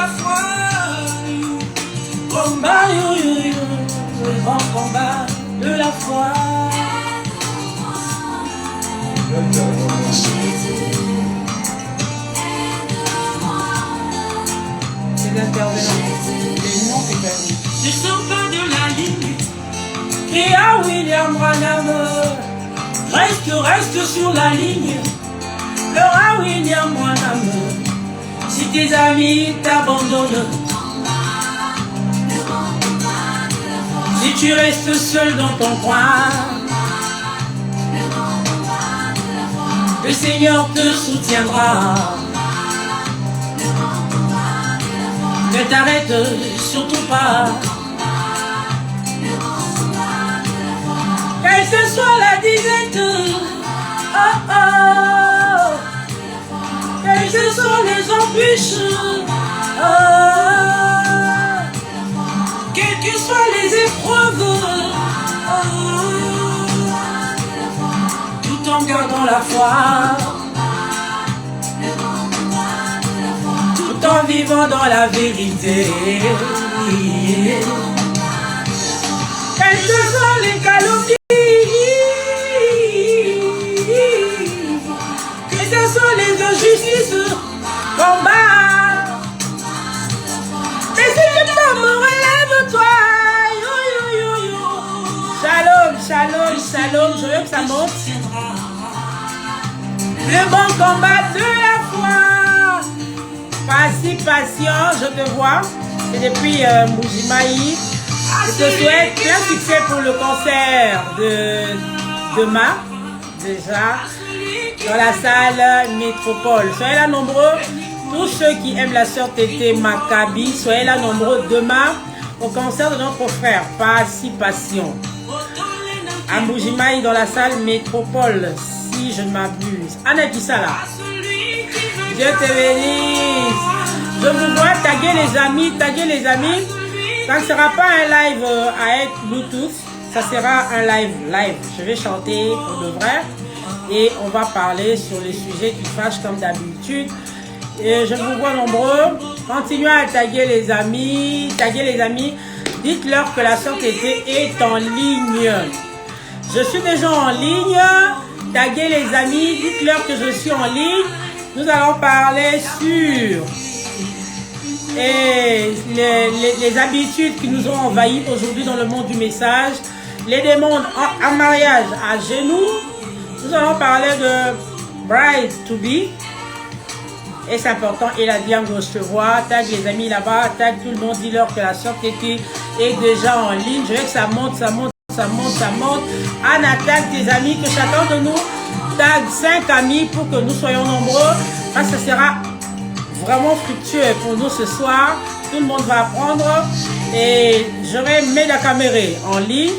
la foi. Combat, le grand combat de la foi. Les intervenants, les noms qui permettent. Ne sors pas de la ligne. Et à William Branham, reste sur la ligne. Leur à William Branham, si tes amis t'abandonnent, si tu restes seul dans ton coin, le Seigneur te soutiendra. Ne t'arrête surtout pas. Quelle que soit la disette, oh oh, quelles que soient les embûches, oh, quelles que soient les épreuves, oh, tout en gardant la foi, tout en vivant dans la vérité. Quelles que soient les calomnies, quelles que soient les injustices, combat. Mais si tu tombes, relève-toi. Shalom, shalom, shalom. Je veux que ça monte. Le bon combat de la foi. Pas si patient, je te vois. C'est depuis Mbuji-Mayi. Je te souhaite plein succès pour le concert de demain, déjà, dans la salle Métropole. Soyez là nombreux, tous ceux qui aiment la sœur Tété Maccabi, soyez là nombreux demain au concert de notre frère, Participation. À Mbuji-Mayi dans la salle Métropole, si je ne m'abuse. Anna Kissala. Dieu te bénisse. Je vous vois taguer les amis, taguer les amis. Ça ne sera pas un live avec Bluetooth, ça sera un live. Je vais chanter pour de vrai et on va parler sur les sujets qui fâchent comme d'habitude. Et je vous vois nombreux. Continuez à taguer les amis, Dites-leur que la sœur Tété est en ligne. Je suis déjà en ligne. Taguez les amis, dites-leur que je suis en ligne. Nous allons parler sur et les habitudes qui nous ont envahis aujourd'hui dans le monde du message, les démons en mariage à genoux. Nous allons parler de bride to be. Et c'est important, et la Diango, je te vois, tag les amis là-bas, tag tout le monde, dis-leur que la sœur Tété est déjà en ligne. Je veux que ça monte, ça monte, ça monte, ça monte. Anna, tag tes amis, que chacun de nous tag 5 amis pour que nous soyons nombreux. Parce que ça sera vraiment fructueux pour nous ce soir. Tout le monde va apprendre. Et j'aurai Meda Kamere en ligne.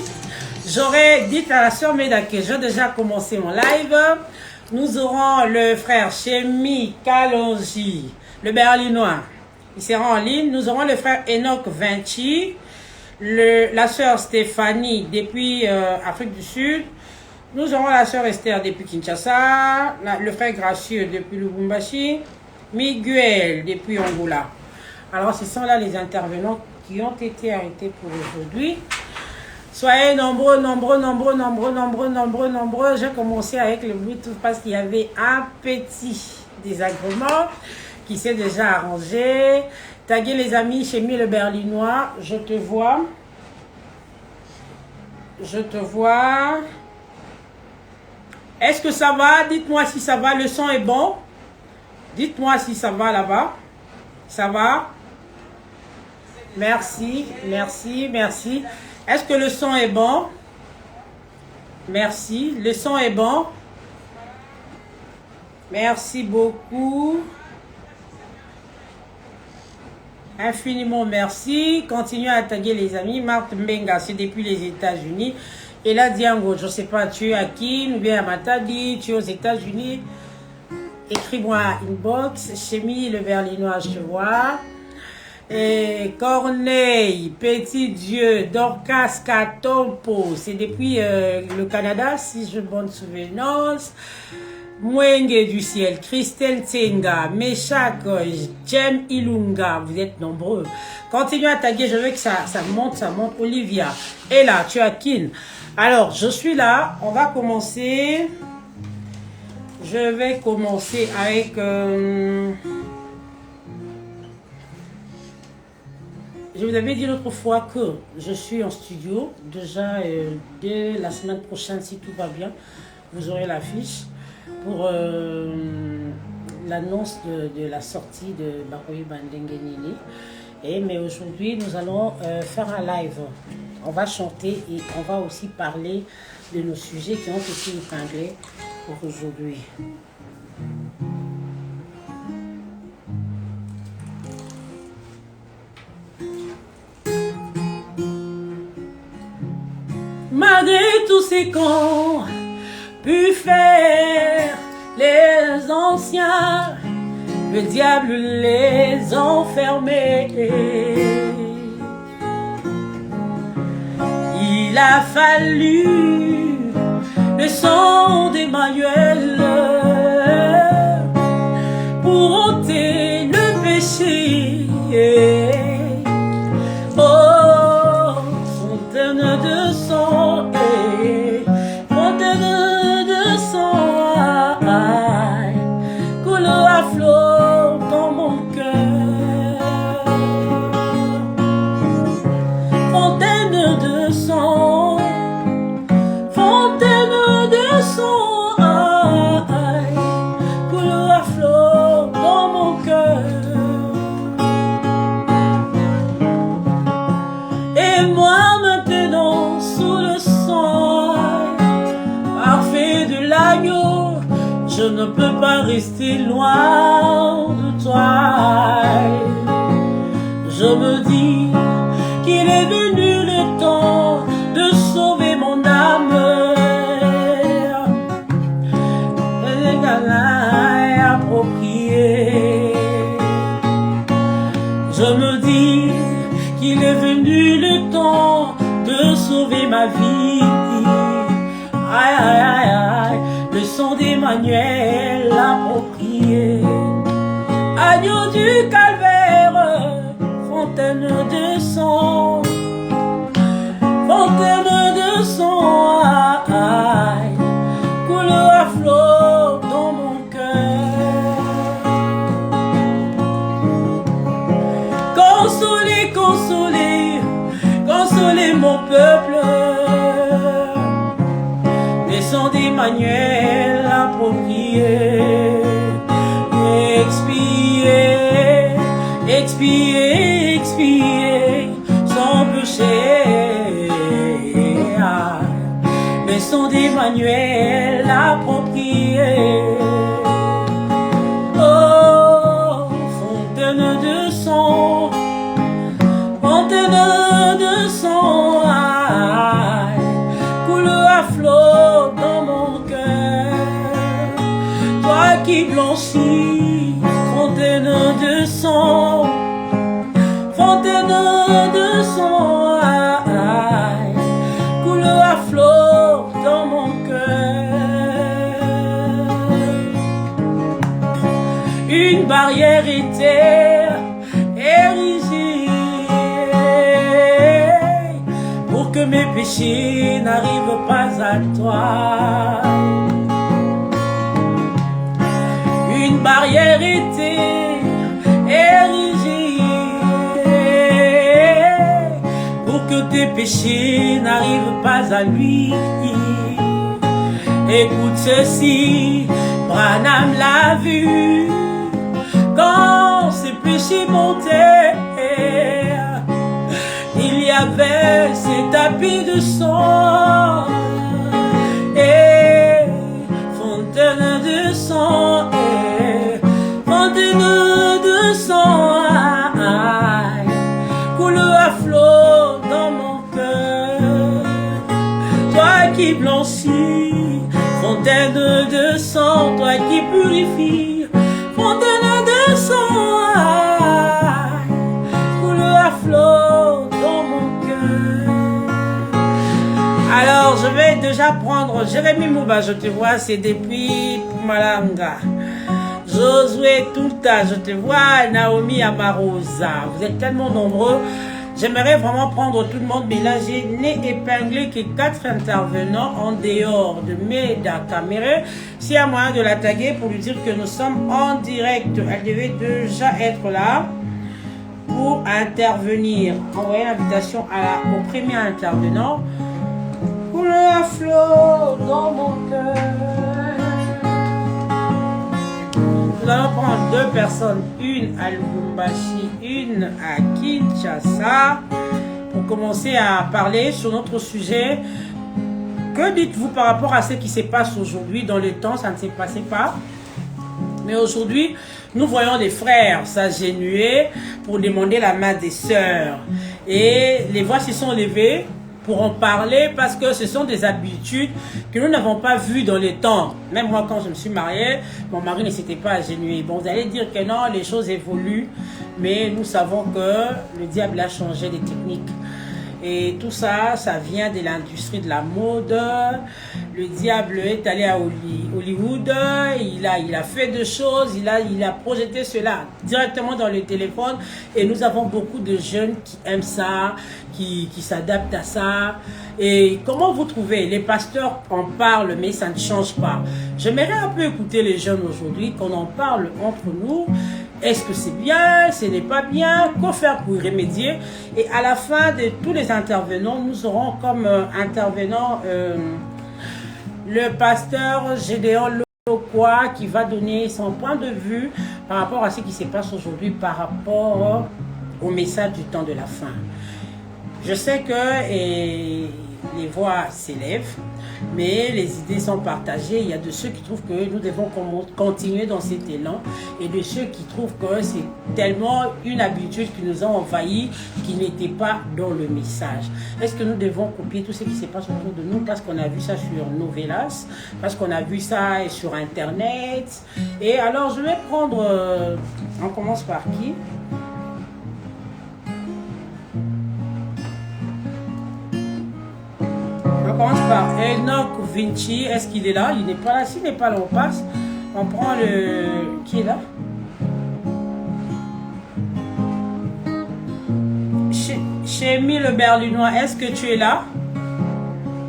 J'aurai dit à la sœur Meda que j'ai déjà commencé mon live. Nous aurons le frère Chemi Kalonji, le Berlinois. Il sera en ligne. Nous aurons le frère Enoch Vinci, la sœur Stéphanie depuis Afrique du Sud. Nous aurons la sœur Esther depuis Kinshasa, le frère Gracieux depuis Lubumbashi, Miguel depuis Angola. Alors, ce sont là les intervenants qui ont été arrêtés pour aujourd'hui. Soyez nombreux, nombreux, nombreux, nombreux, nombreux, nombreux, nombreux. J'ai commencé avec le Bluetooth parce qu'il y avait un petit désagrément qui s'est déjà arrangé. Taguez les amis chez le Berlinois. Je te vois. Je te vois. Est-ce que ça va? Dites-moi si ça va. Le son est bon. Dites-moi si ça va là-bas. Ça va? Merci, merci, merci. Est-ce que le son est bon? Merci. Le son est bon. Merci beaucoup. Infiniment merci. Continuez à taguer les amis. Marthe Mbenga, c'est depuis les États-Unis. Et là, Diango, je ne sais pas, tu es à qui? Ou bien à Matadi, tu es aux États-Unis. Écris-moi inbox. Chemi, le Berlinois, je te vois. Et Corneille, Petit Dieu, Dorcas Katompo, c'est depuis le Canada, si je bonne souvenance. Mwenge du ciel, Christelle Tsenga, Meshak, Jem Ilunga, vous êtes nombreux. Continuez à taguer, je veux que ça monte, Olivia. Et là, tu as Kin. Alors, je suis là, on va commencer. Je vais commencer avec... Je vous avais dit l'autre fois que je suis en studio. Déjà, dès la semaine prochaine, si tout va bien, vous aurez l'affiche pour l'annonce de la sortie de Bakoyi Bandengenini. Mais aujourd'hui, nous allons faire un live. On va chanter et on va aussi parler de nos sujets qui ont été épinglés pour aujourd'hui. Malgré tous ces qu'ont pu faire les anciens, le diable les enfermait. Il a fallu le sang d'Emmanuel pour ôter le péché. Oh, fontaine de sang, fontaine de sang, coule à flot dans mon cœur. Fontaine de sang, fontaine de sang, coule à flot dans mon cœur. Et moi maintenant sous le sang parfait de l'agneau, je ne peux pas rester loin de toi. Je me dis qu'il est venu le temps de sauver mon âme. Approprié. Je me dis qu'il est venu le temps de sauver ma vie. Aïe, aïe, aïe, aïe, le sang d'Emmanuel approprié. Agneau du calvaire, fontaine de sang, fontaine de sang, aïe, coule à flot dans mon cœur. Consolez, consolez, consolez mon peuple. Le sang d'Emmanuel approprié. Expier, expier, expier son péché. Le sang d'Emmanuel approprié. Oh, fontaine de sang, fontaine de sang, coule à flot dans mon cœur. Toi qui blanchis, fontaine de sang, fontaine de sang, coule à flot dans mon cœur. Une barrière était érigée pour que mes péchés n'arrivent pas à toi. Une barrière était érigée pour que tes péchés n'arrivent pas à lui. Écoute ceci, Branham l'a vu quand ses péchés montaient. Il y avait ces tapis de sang et fontaine de sang et fontaine de sang coule à flot dans mon cœur. Toi qui blanchis, fontaine de sang, toi qui purifies, fontaine de sang coule à flot dans mon cœur. Alors je vais déjà prendre Jérémy Mouba, je te vois, c'est depuis Malanga. Josué Touta, je te vois, Naomi Amarosa. Vous êtes tellement nombreux. J'aimerais vraiment prendre tout le monde, mais là j'ai épinglé que 4 intervenants en dehors de Meda Caméra. S'il y a moyen de la taguer pour lui dire que nous sommes en direct, elle devait déjà être là pour intervenir. Envoyer l'invitation au premier intervenant. Pour la flot dans mon cœur. Nous allons prendre 2 personnes, une à Lubumbashi, une à Kinshasa, pour commencer à parler sur notre sujet. Que dites-vous par rapport à ce qui se passe aujourd'hui? Dans le temps, ça ne s'est passé pas. Mais aujourd'hui, nous voyons des frères s'agenouiller pour demander la main des sœurs. Et les voix se sont levées pour en parler parce que ce sont des habitudes que nous n'avons pas vues dans les temps. Même moi, quand je me suis mariée, mon mari ne s'était pas agenouillé. Bon, vous allez dire que non, les choses évoluent, mais nous savons que le diable a changé les techniques. Et tout ça, ça vient de l'industrie de la mode. Le diable est allé à Hollywood, il a fait des choses, il a projeté cela directement dans le téléphone. Et nous avons beaucoup de jeunes qui aiment ça, qui s'adaptent à ça. Et comment vous trouvez? Les pasteurs en parlent, mais ça ne change pas. J'aimerais un peu écouter les jeunes aujourd'hui, qu'on en parle entre nous. Est-ce que c'est bien? Ce n'est pas bien? Quoi faire pour y remédier? Et à la fin de tous les intervenants, nous aurons comme intervenant le pasteur Gédéon Lokwa qui va donner son point de vue par rapport à ce qui se passe aujourd'hui, par rapport au message du temps de la fin. Je sais que les voix s'élèvent, mais les idées sont partagées. Il y a de ceux qui trouvent que nous devons continuer dans cet élan et de ceux qui trouvent que c'est tellement une habitude qui nous a envahis qui n'était pas dans le message. Est-ce que nous devons copier tout ce qui se passe autour de nous parce qu'on a vu ça sur Novelas, parce qu'on a vu ça sur Internet? Et alors je vais prendre, on commence par qui? On commence par Enoch Vinci. Est-ce qu'il est là? Il n'est pas là. S'il n'est pas là, on passe. On prend le... Qui est là? Chémy le Berlinois, est-ce que tu es là?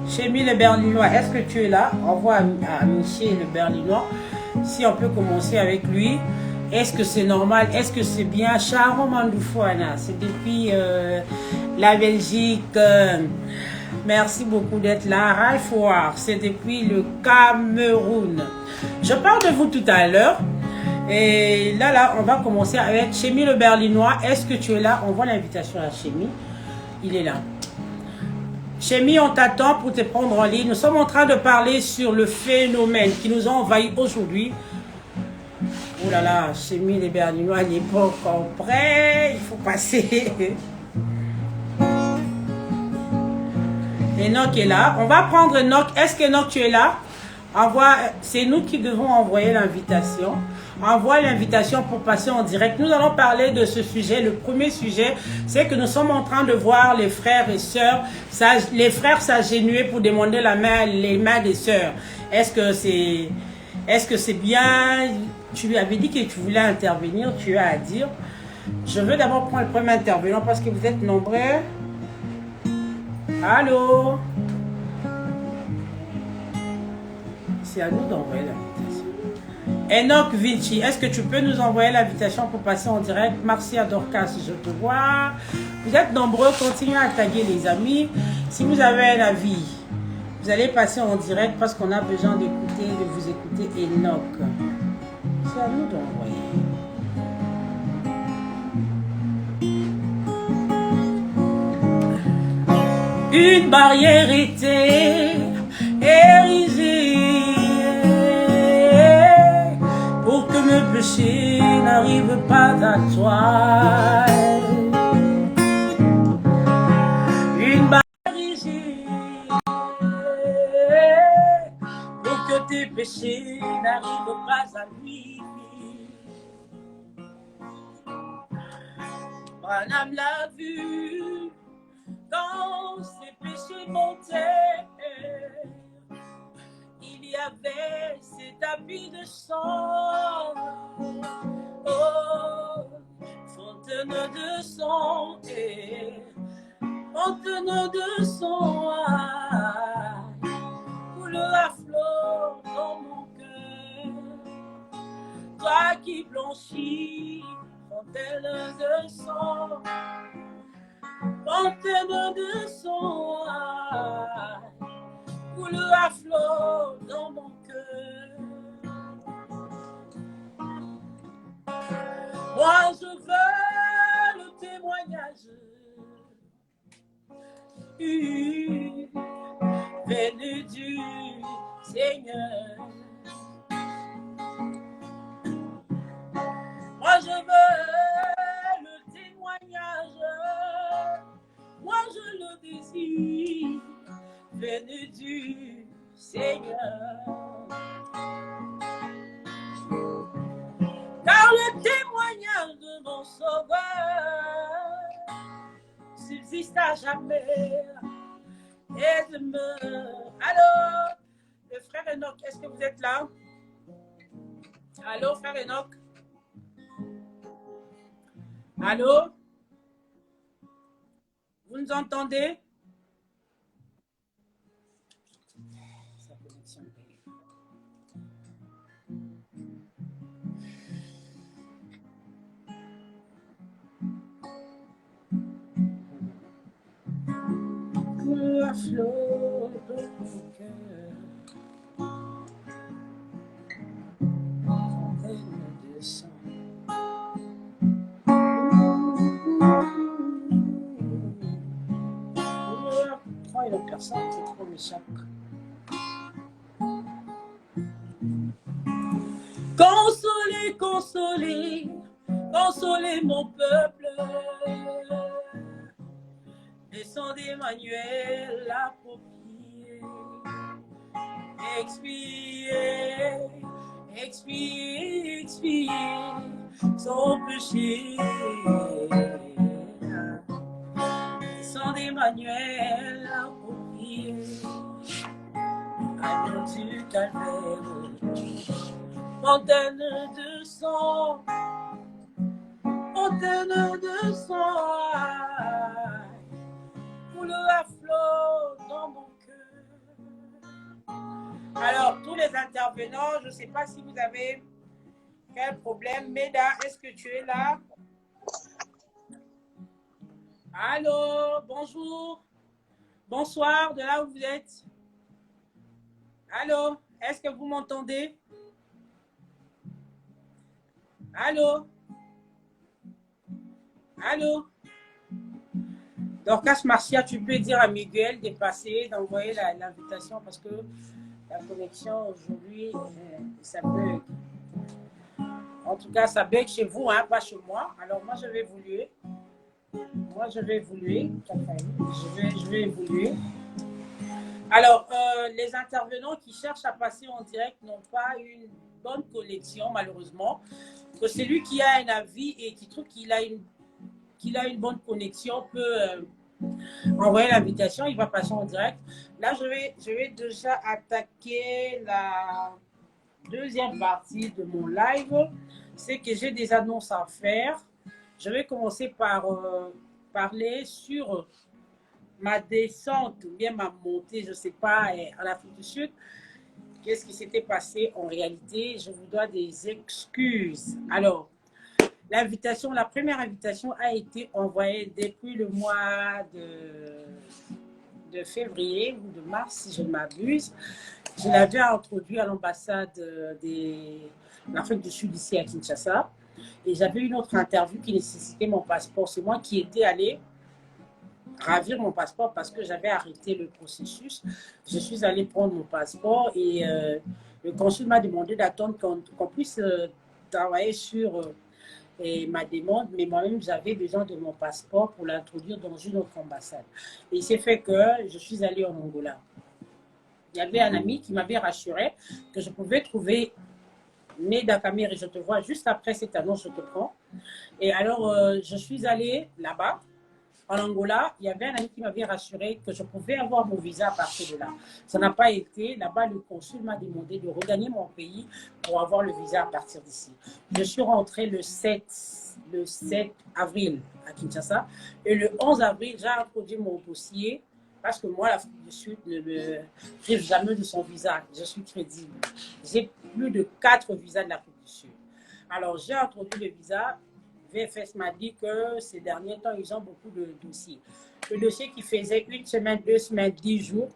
Chémy le Berlinois, est-ce que tu es là? Envoie à Michel le Berlinois. Si on peut commencer avec lui. Est-ce que c'est normal? Est-ce que c'est bien? Sharon Mandoufouana, c'est depuis la Belgique. Merci beaucoup d'être là. Ralphoir, c'est depuis le Cameroun. Je parle de vous tout à l'heure. Et là, on va commencer avec Chémy le Berlinois. Est-ce que tu es là? On voit l'invitation à Chémy. Il est là. Chémy, on t'attend pour te prendre en ligne. Nous sommes en train de parler sur le phénomène qui nous a envahis aujourd'hui. Oh là là, Chémy le Berlinois n'est pas encore prêt. Il faut passer. Enoch est là. On va prendre Enoch. Est-ce que Enoch, tu es là? C'est nous qui devons envoyer l'invitation. Envoie l'invitation pour passer en direct. Nous allons parler de ce sujet. Le premier sujet, c'est que nous sommes en train de voir les frères et sœurs, les frères s'agenouiller pour demander les mains des sœurs. Est-ce que c'est bien? Tu lui avais dit que tu voulais intervenir, tu as à dire. Je veux d'abord prendre le premier intervenant parce que vous êtes nombreux. Allô? C'est à nous d'envoyer l'invitation. Enoch Vinci, est-ce que tu peux nous envoyer l'invitation pour passer en direct? Marcia Dorcas, je te vois. Vous êtes nombreux, continuez à taguer les amis. Si vous avez un avis, vous allez passer en direct parce qu'on a besoin de vous écouter Enoch. C'est à nous d'envoyer. Une barrière était érigée pour que mes péchés n'arrivent pas à toi. Une barrière érigée pour que tes péchés n'arrivent pas à lui. Branham l'a vu. Quand ses péchés montaient, y avait ces tapis de sang. Oh, fontaine de sang, fontaine de sang, coule à flot dans mon cœur. Toi qui blanchis, fontaine de sang, fontaine de sang, coule à flot dans mon cœur. Moi je veux le témoignage venu du Seigneur. Moi je veux le témoignage, moi je le désire, venu du Seigneur. Car le témoignage de mon sauveur subsiste à jamais et demeure. Allô, le frère Enoch, est-ce que vous êtes là? Allô, frère Enoch? Allô? Vous nous entendez? Sa connexion. À flot de mon cœur, fontaine de sang. Il y a personne qui trop m'échappe. Consolez, consolez, consolez mon peuple. Descendez Emmanuel approprié. Expiez, expiez, expiez son péché. Descendez Emmanuel approprié. Agneau du calvaire, fontaine de sang, fontaine de sang, coule à flot dans mon cœur. Alors, tous les intervenants, je ne sais pas si vous avez quel problème. Meda, est-ce que tu es là? Allô, bonjour, bonsoir, de là où vous êtes. Allô, est-ce que vous m'entendez? Allô? Allô? Dorcas Marcia, tu peux dire à Miguel de passer, d'envoyer l'invitation parce que la connexion aujourd'hui, ça bug. En tout cas, ça bug chez vous, hein, pas chez moi. Alors moi, je vais évoluer. Moi, je vais évoluer. Je vais évoluer. Alors, les intervenants qui cherchent à passer en direct n'ont pas une bonne connexion, malheureusement. Que celui qui a un avis et qui trouve qu'il a une bonne connexion peut envoyer l'invitation, il va passer en direct. Là, je vais déjà attaquer la deuxième partie de mon live. C'est que j'ai des annonces à faire. Je vais commencer par parler sur ma descente ou bien ma montée, je ne sais pas, en Afrique du Sud. Qu'est-ce qui s'était passé en réalité? Je vous dois des excuses. Alors, l'invitation, la première invitation a été envoyée depuis le mois de février ou de mars, si je ne m'abuse. Je l'avais introduit à l'ambassade de l'Afrique du Sud ici à Kinshasa. Et j'avais une autre interview qui nécessitait mon passeport. C'est moi qui étais allée ravir mon passeport parce que j'avais arrêté le processus. Je suis allée prendre mon passeport et le consul m'a demandé d'attendre qu'on puisse travailler sur ma demande, mais moi-même j'avais besoin de mon passeport pour l'introduire dans une autre ambassade. Et il s'est fait que je suis allée en Angola. Il y avait un ami qui m'avait rassuré que je pouvais trouver Meda Kamir et je te vois juste après cette annonce, je te prends. Et alors je suis allée là-bas. en Angola, il y avait un ami qui m'avait rassuré que je pouvais avoir mon visa à partir de là. Ça n'a pas été. Là-bas, le consul m'a demandé de regagner mon pays pour avoir le visa à partir d'ici. Je suis rentrée le 7 avril à Kinshasa et le 11 avril, j'ai introduit mon dossier parce que moi, l'Afrique du Sud ne me prive jamais de son visa. Je suis crédible. J'ai plus de 4 visas de l'Afrique du Sud. Alors, j'ai introduit le visa. VFS m'a dit que ces derniers temps, ils ont beaucoup de dossiers. Le dossier qui faisait 1 semaine, 2 semaines, 10 jours,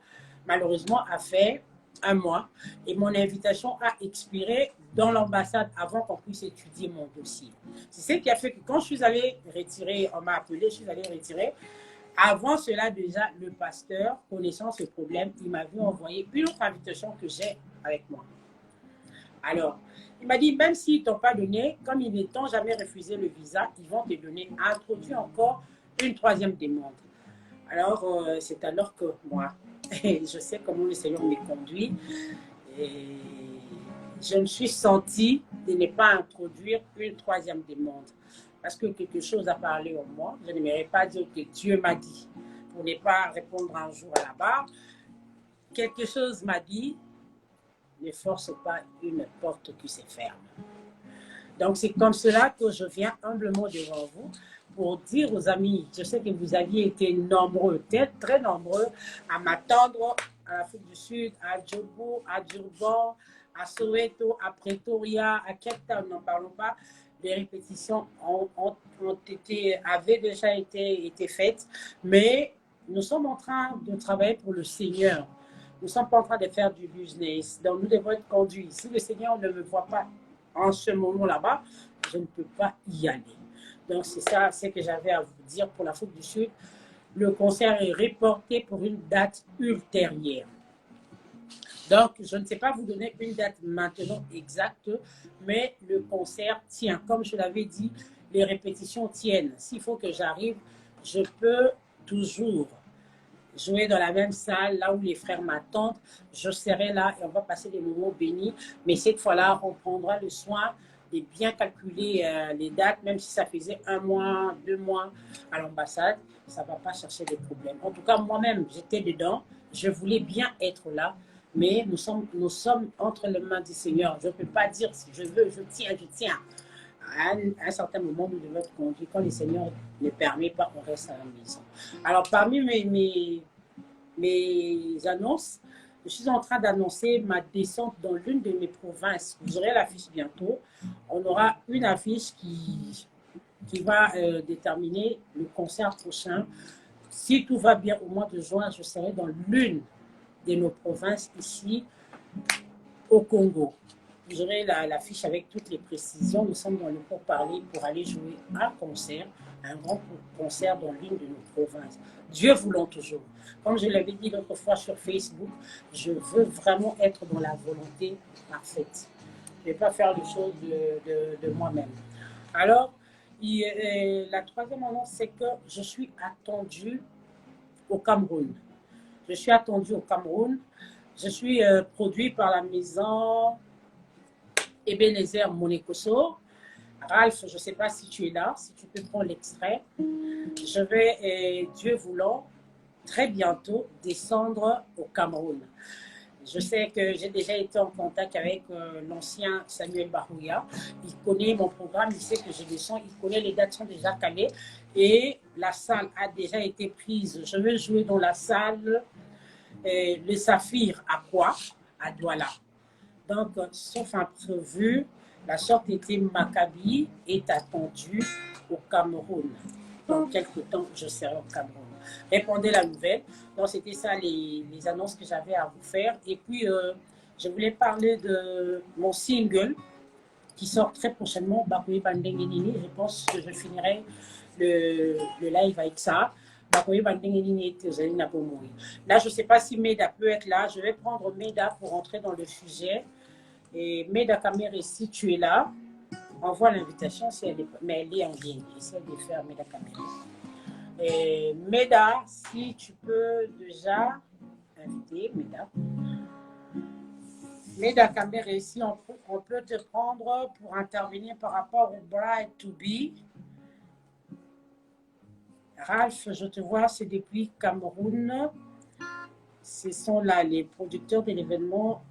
malheureusement, a fait 1 mois. Et mon invitation a expiré dans l'ambassade avant qu'on puisse étudier mon dossier. C'est ce qui a fait que quand je suis allée retirer, on m'a appelé, je suis allée retirer. Avant cela, déjà, le pasteur, connaissant ce problème, il m'avait envoyé une autre invitation que j'ai avec moi. Alors, il m'a dit, même s'ils ne t'ont pas donné, comme ils ne t'ont jamais refusé le visa, ils vont te donner, introduit encore une 3e demande. Alors, c'est alors que moi, je sais comment le Seigneur me conduit, et je me suis sentie de ne pas introduire une 3e demande. Parce que quelque chose a parlé en moi. Je n'aimerais pas dire que Dieu m'a dit, pour ne pas répondre un jour à la barre. Quelque chose m'a dit, ne force pas une porte qui se ferme. Donc, c'est comme cela que je viens humblement devant vous pour dire aux amis, je sais que vous aviez été nombreux, très nombreux, à m'attendre à l'Afrique du Sud, à Djobo, à Durban, à Soweto, à Pretoria, à Cape Town, n'en parlons pas. Les répétitions avaient déjà été faites, mais nous sommes en train de travailler pour le Seigneur. Nous ne sommes pas en train de faire du business. Donc, nous devons être conduits. Si le Seigneur ne me voit pas en ce moment là-bas, je ne peux pas y aller. Donc, c'est ça, ce que j'avais à vous dire pour l'Afrique du Sud. Le concert est reporté pour une date ultérieure. Donc, je ne sais pas vous donner une date maintenant exacte, mais le concert tient. Comme je l'avais dit, les répétitions tiennent. S'il faut que j'arrive, je peux toujours jouer dans la même salle, là où les frères m'attendent. Je serai là et on va passer des moments bénis. Mais cette fois-là, on prendra le soin de bien calculer les dates, même si ça faisait 1 mois, 2 mois à l'ambassade, ça ne va pas chercher des problèmes. En tout cas, moi-même, j'étais dedans. Je voulais bien être là, mais nous sommes entre les mains du Seigneur. Je ne peux pas dire si je veux, je tiens. À un certain moment, nous devons être conduits. Quand le Seigneur ne permet pas, on reste à la maison. Alors, parmi mes annonces, je suis en train d'annoncer ma descente dans l'une de mes provinces. Vous aurez l'affiche bientôt. On aura une affiche qui va déterminer le concert prochain. Si tout va bien, au mois de juin, je serai dans l'une de nos provinces ici au Congo. Vous aurez l'affiche avec toutes les précisions. Nous sommes dans le pourparlers pour aller jouer un concert, un grand concert dans l'une de nos provinces. Dieu voulant toujours. Comme je l'avais dit l'autre fois sur Facebook, je veux vraiment être dans la volonté parfaite. Je ne vais pas faire les choses de moi-même. Alors, la 3e annonce, c'est que je suis attendue au Cameroun. Je suis attendue au Cameroun. Je suis produit par la maison Ebenezer Monekoso. Ralph, je ne sais pas si tu es là, si tu peux prendre l'extrait. Je vais, Dieu voulant, très bientôt descendre au Cameroun. Je sais que j'ai déjà été en contact avec l'ancien Samuel Barouya. Il connaît mon programme, il sait que je descends, il connaît les dates sont déjà calées et la salle a déjà été prise. Je vais jouer dans la salle le Saphir à quoi? À Douala. Donc, sauf imprévu, la sortie Maccabi est attendue au Cameroun. Dans quelques temps, je serai au Cameroun. Répondez la nouvelle. Donc, c'était ça les annonces que j'avais à vous faire. Et puis, je voulais parler de mon single qui sort très prochainement, Bakoui Bandengenini. Je pense que je finirai le live avec ça. Là, je ne sais pas si Meda peut être là. Je vais prendre Meda pour entrer dans le sujet. Et Meda Kamere, si tu es là, envoie l'invitation, si elle est, mais elle est en ligne. Essaye de faire Meda Kamere. Et Meda, si tu peux déjà inviter Meda. Meda Kamere, ici, on peut te prendre pour intervenir par rapport au Bride to Be. Ralph, je te vois, c'est depuis Cameroun. Ce sont là les producteurs de l'événement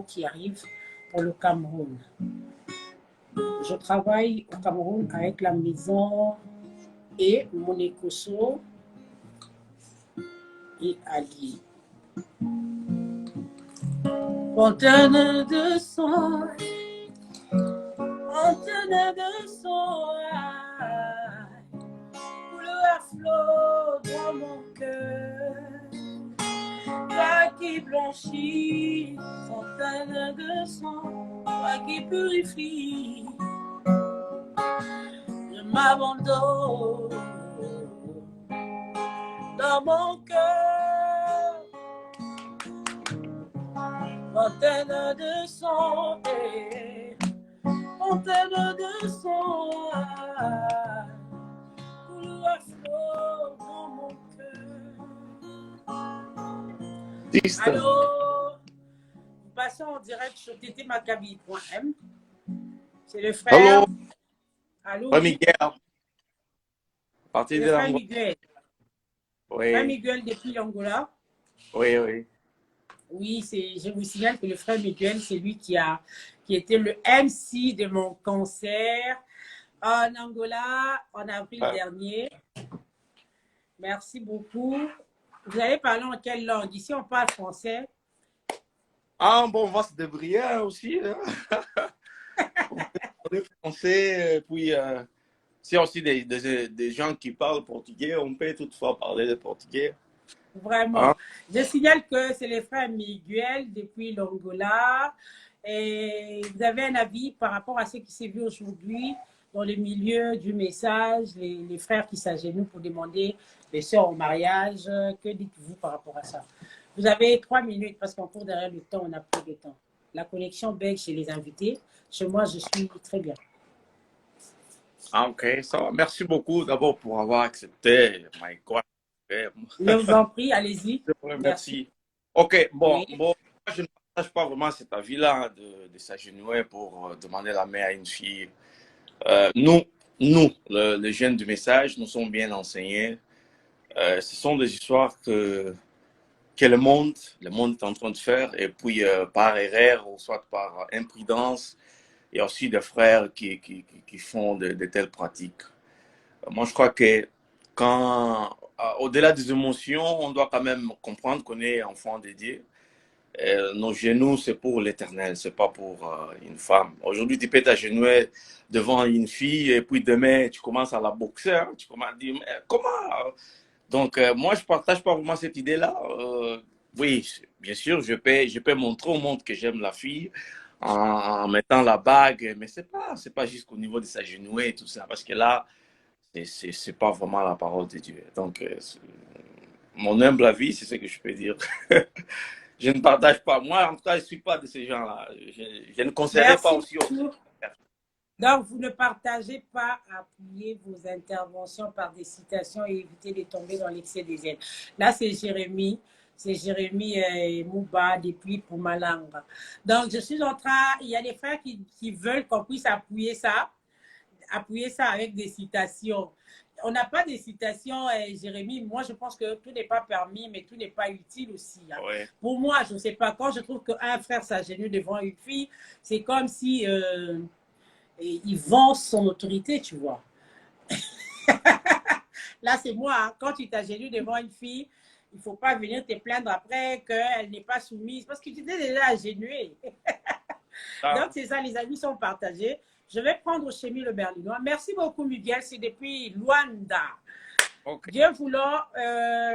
qui arrivent pour le Cameroun. Je travaille au Cameroun avec la maison et Monekoso et Ali. Fontaine de son, fontaine de son, coule à flot dans mon cœur. Toi qui blanchis, fontaine de sang, toi qui purifie, je m'abandonne dans mon cœur. Fontaine de sang, fontaine de sang, coule à flot dans mon cœur. Alors, nous passons en direct sur ttmaccabi.m. C'est le frère. Allô? Allô? Frère Miguel. C'est le frère Miguel. Oui. Frère Miguel depuis l'Angola. Oui, oui. Oui, je vous signale que le frère Miguel, c'est lui qui était le MC de mon concert en Angola en avril dernier. Merci beaucoup. Vous allez parler en quelle langue? Ici, on parle français. Ah, bon, on va se débrouiller aussi. Hein? On parle français, puis s'il y a aussi des gens qui parlent portugais, on peut toutefois parler le portugais. Vraiment. Hein? Je signale que c'est les frères Miguel depuis l'Angola. Et vous avez un avis par rapport à ce qui s'est vu aujourd'hui dans le milieu du message, les frères qui s'agenouillent pour demander les sœurs au mariage. Que dites-vous par rapport à ça? Vous avez 3 minutes parce qu'on court derrière le temps, on n'a plus de temps. La connexion bug chez les invités. Chez moi, je suis très bien. Ah, ok, ça va. Merci beaucoup d'abord pour avoir accepté my question. Je vous en prie, allez-y. Merci. Ok, bon, Oui. moi, je ne partage pas vraiment cet avis-là de s'agenouiller pour demander la main à une fille. Nous, les jeunes du message, nous sommes bien enseignés. Ce sont des histoires que le monde est en train de faire, et puis par erreur ou soit par imprudence, il y a aussi des frères qui font de telles pratiques. Moi, je crois que au-delà des émotions, on doit quand même comprendre qu'on est enfant de Dieu. Nos genoux, c'est pour l'éternel, c'est pas pour une femme. Aujourd'hui, tu peux t'agenouiller devant une fille et puis demain, tu commences à la boxer. Hein, tu commences à dire, mais comment? Donc, moi, je partage pas vraiment cette idée-là. Oui, bien sûr, je peux montrer au monde que j'aime la fille en mettant la bague, mais c'est pas jusqu'au niveau de s'agenouiller et tout ça, parce que là, c'est pas vraiment la parole de Dieu. Donc, mon humble avis, c'est ce que je peux dire. Je ne partage pas. Moi, en tout cas, je ne suis pas de ces gens-là. Je ne conseillerais pas aussi. Donc, vous ne partagez pas appuyer vos interventions par des citations et éviter de tomber dans l'excès des ailes. Là, c'est Jérémy. C'est Jérémy Mouba depuis Pumalanga. Donc, je suis en train, il y a des frères qui veulent qu'on puisse appuyer ça avec des citations. On n'a pas de citations, Jérémy. Moi, je pense que tout n'est pas permis, mais tout n'est pas utile aussi. Hein. Ouais. Pour moi, je ne sais pas. Quand je trouve qu'un frère s'agenouille devant une fille, c'est comme si il vend son autorité, tu vois. Là, c'est moi. Hein. Quand tu t'agenouilles devant une fille, il ne faut pas venir te plaindre après qu'elle n'est pas soumise parce que tu t'es déjà agenouillé. Donc, c'est ça, les amis sont partagés. Je vais prendre Chémy le Berlinois. Merci beaucoup, Miguel. C'est depuis Luanda. Okay. Dieu voulant,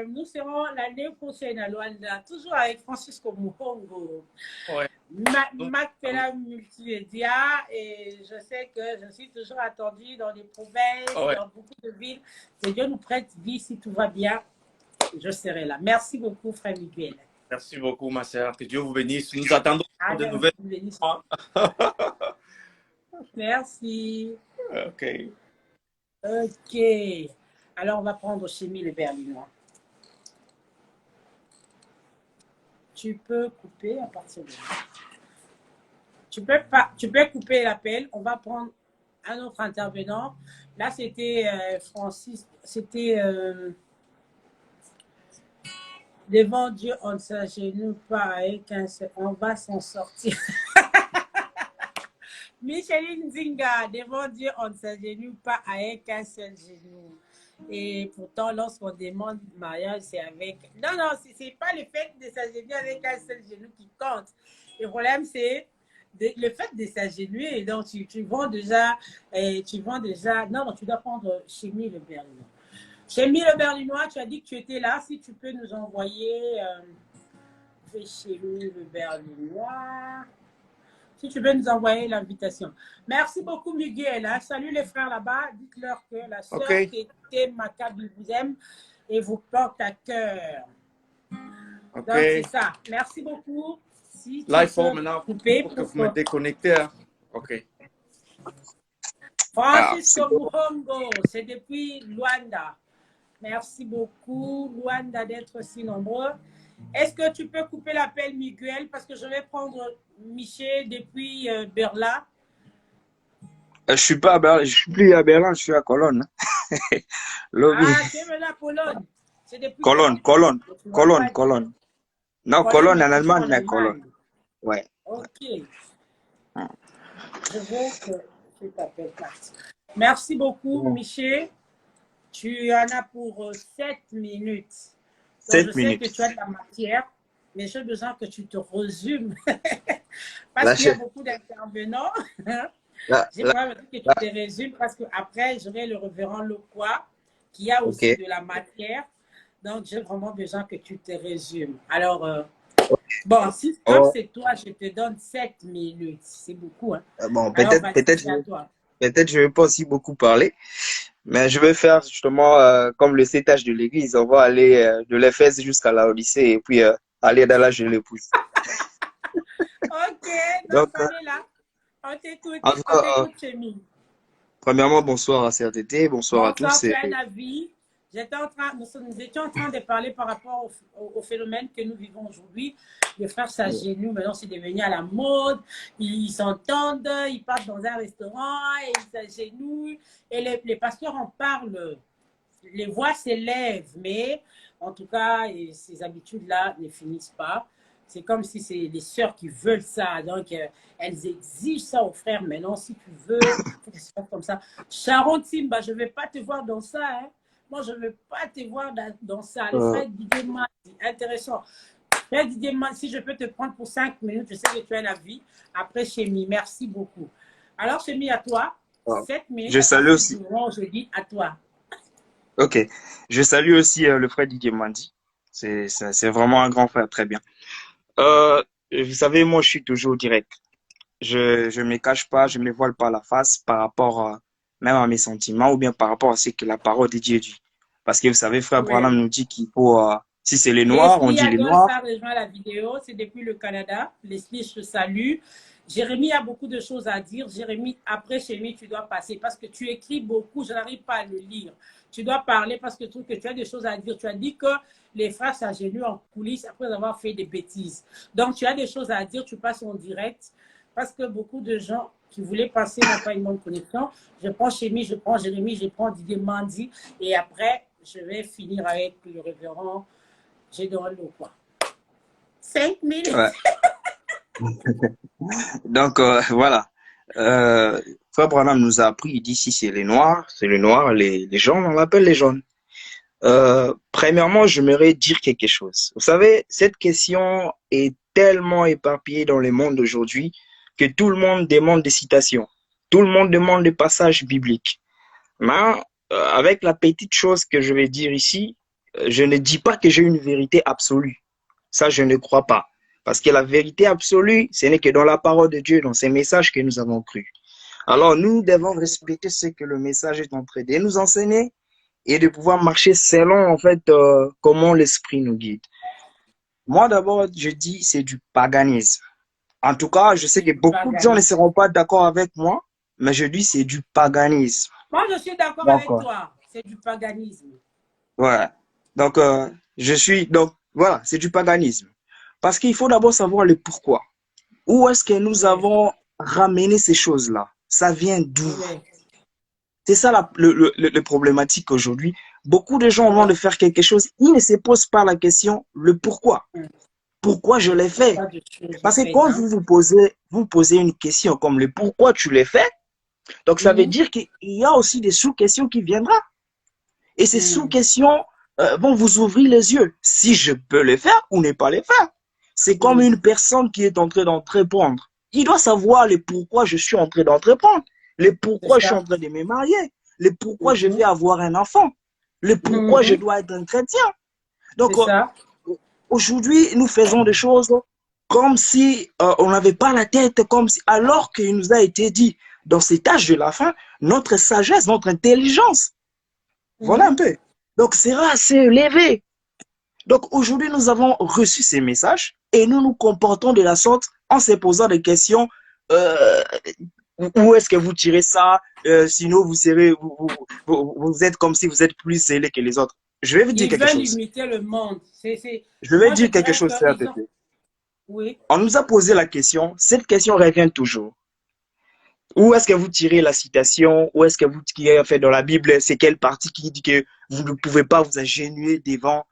nous serons l'année prochaine à Luanda, toujours avec Francisco Muhongo. Ouais. Mac Pella Multimédia, et je sais que je suis toujours attendue dans les provinces, dans beaucoup de villes. Que Dieu nous prête vie, si tout va bien, je serai là. Merci beaucoup, frère Miguel. Merci beaucoup, ma sœur. Que Dieu vous bénisse. Nous attendons de nouvelles. Merci. Ok. Ok. Alors, on va prendre Chémy le Berlinois. Tu peux couper à partir de là. Tu peux couper l'appel. On va prendre un autre intervenant. Là, c'était Francis, c'était devant Dieu, on ne s'agenouille pas avec un seul, on va s'en sortir. Micheline Zinga, devant Dieu, on ne s'agenouille pas avec un seul genou. Et pourtant, lorsqu'on demande mariage, c'est avec... Non, non, c'est pas le fait de s'agenouiller avec un seul genou qui compte. Le problème, c'est le fait de s'agenouiller. Donc, tu vends déjà... Non, non, tu dois prendre Chémy le Berlinois. Chémy le Berlinois, tu as dit que tu étais là. Si tu peux nous envoyer... Chémy le Berlinois... Si tu veux nous envoyer l'invitation. Merci beaucoup, Miguel. Hein. Salut les frères là-bas. Dites-leur que la sœur qui était Maccabi vous aime et vous porte à cœur. Donc, c'est ça. Merci beaucoup. Si là, il faut maintenant couper pour que vous me déconnectez. Hein. OK. Francisco Muhongo, c'est depuis Luanda. Merci beaucoup, Luanda, d'être si nombreux. Est-ce que tu peux couper l'appel, Miguel, parce que je vais prendre Michel depuis Berlin. Je suis pas à Berlin, je suis plus à Berlin, je suis à Cologne. Ah, tu es venu à Cologne. C'est depuis Cologne. Non, Cologne en Allemagne, mais Cologne. Ouais. Ok. Je veux que tu t'appelles parti. Merci beaucoup, Michel. Tu en as pour 7 minutes. Donc, je sais que tu as de la matière, mais j'ai besoin que tu te résumes. Parce qu'il y a beaucoup d'intervenants. J'ai pas besoin que tu te résumes parce qu'après, j'aurai le révérend Loquois qui a aussi de la matière. Donc, j'ai vraiment besoin que tu te résumes. Alors, bon, si c'est toi, je te donne 7 minutes. C'est beaucoup. Hein? Bon, peut-être je ne vais pas aussi beaucoup parler. Mais je vais faire justement comme le sétage de l'église. On va aller de l'Éphèse jusqu'à la Odyssée et puis aller dans l'âge de l'épouse. Ok, donc on est là. On t'écoute, Chémy. Premièrement, bonsoir à CRTT, bonsoir à tous. Bonsoir, plein d'avis. Nous étions en train de parler par rapport au phénomène que nous vivons aujourd'hui. Les frères s'agenouillent, maintenant c'est devenu à la mode. Ils s'entendent, ils partent dans un restaurant, et ils s'agenouillent. Et les pasteurs en parlent. Les voix s'élèvent, mais en tout cas, ces habitudes-là ne finissent pas. C'est comme si c'est les sœurs qui veulent ça. Donc, elles exigent ça aux frères. Maintenant, si tu veux, il faut que ça se fasse comme ça. Sharon Timba, je ne vais pas te voir dans ça. Hein. Moi, je ne veux pas te voir dans ça. Le frère Didier Mandi, intéressant. Frère Didier Mandi, si je peux te prendre pour 5 minutes, je sais que tu as la vie. Après, Chémy, merci beaucoup. Alors, Chémy, à toi. 7 minutes. Je salue aussi. Je dis à toi. Ok. Je salue aussi le frère Didier Mandi. C'est vraiment un grand frère, très bien. Vous savez, moi, je suis toujours direct. Je me cache pas, je me voile pas la face par rapport même à mes sentiments ou bien par rapport à ce que la parole de Dieu dit. Parce que vous savez, frère Branham nous dit qu'il faut, si c'est les noirs, on dit les noirs. Ça rejoint la vidéo, c'est depuis le Canada. Leslie, je te salue. Jérémie a beaucoup de choses à dire. Jérémie, après Chémy, tu dois passer parce que tu écris beaucoup, je n'arrive pas à le lire. Tu dois parler parce que je trouve que tu as des choses à dire. Tu as dit que les frères s'agenouillent en coulisses après avoir fait des bêtises. Donc, tu as des choses à dire, tu passes en direct parce que beaucoup de gens qui voulaient passer n'ont pas une bonne connexion. Je prends Chémy, je prends Jérémie, je prends Didier Mandi et après, je vais finir avec le révérend Gédéon Loquois. 5 minutes. Ouais. Donc, voilà. Frère Branham nous a appris, il dit si c'est les noirs, les jaunes, on l'appelle les jaunes. Premièrement, j'aimerais dire quelque chose. Vous savez, cette question est tellement éparpillée dans le monde d'aujourd'hui que tout le monde demande des citations. Tout le monde demande des passages bibliques. Mais avec la petite chose que je vais dire ici, je ne dis pas que j'ai une vérité absolue. Ça, je ne crois pas. Parce que la vérité absolue, ce n'est que dans la parole de Dieu, dans ces messages que nous avons crus. Alors, nous devons respecter ce que le message est en train de nous enseigner et de pouvoir marcher selon, en fait, comment l'esprit nous guide. Moi, d'abord, je dis c'est du paganisme. En tout cas, je sais que beaucoup de gens ne seront pas d'accord avec moi, mais je dis c'est du paganisme. Moi, je suis d'accord avec toi. C'est du paganisme. Ouais. Donc, voilà, c'est du paganisme. Parce qu'il faut d'abord savoir le pourquoi. Où est-ce que nous avons ramené ces choses-là? Ça vient d'où? C'est ça le problématique aujourd'hui. Beaucoup de gens, avant de faire quelque chose, ils ne se posent pas la question, le pourquoi. Pourquoi je l'ai fait? Parce que quand vous posez une question comme le pourquoi tu l'as fait, donc ça veut dire qu'il y a aussi des sous-questions qui viendront. Et ces sous-questions vont vous ouvrir les yeux. Si je peux le faire ou ne pas le faire. C'est comme une personne qui est en train d'entreprendre. Il doit savoir le pourquoi je suis en train d'entreprendre, le pourquoi je suis en train de me marier, le pourquoi je vais avoir un enfant, le pourquoi je dois être un chrétien. Donc, aujourd'hui, nous faisons des choses comme si on n'avait pas la tête, comme si, alors qu'il nous a été dit, dans cet âge de la fin, notre sagesse, notre intelligence, voilà un peu. Donc, sera assez élevé. Donc, aujourd'hui, nous avons reçu ces messages et nous nous comportons de la sorte en se posant des questions. Où est-ce que vous tirez ça? Sinon, vous êtes comme si vous êtes plus zélé que les autres. Je vais vous dire quelque chose. Ils veulent limiter le monde. Je vais dire quelque chose, frère Tété. Oui. On nous a posé la question. Cette question revient toujours. Où est-ce que vous tirez la citation? Où est-ce que vous tirez, en fait, dans la Bible, c'est quelle partie qui dit que vous ne pouvez pas vous agenouiller devant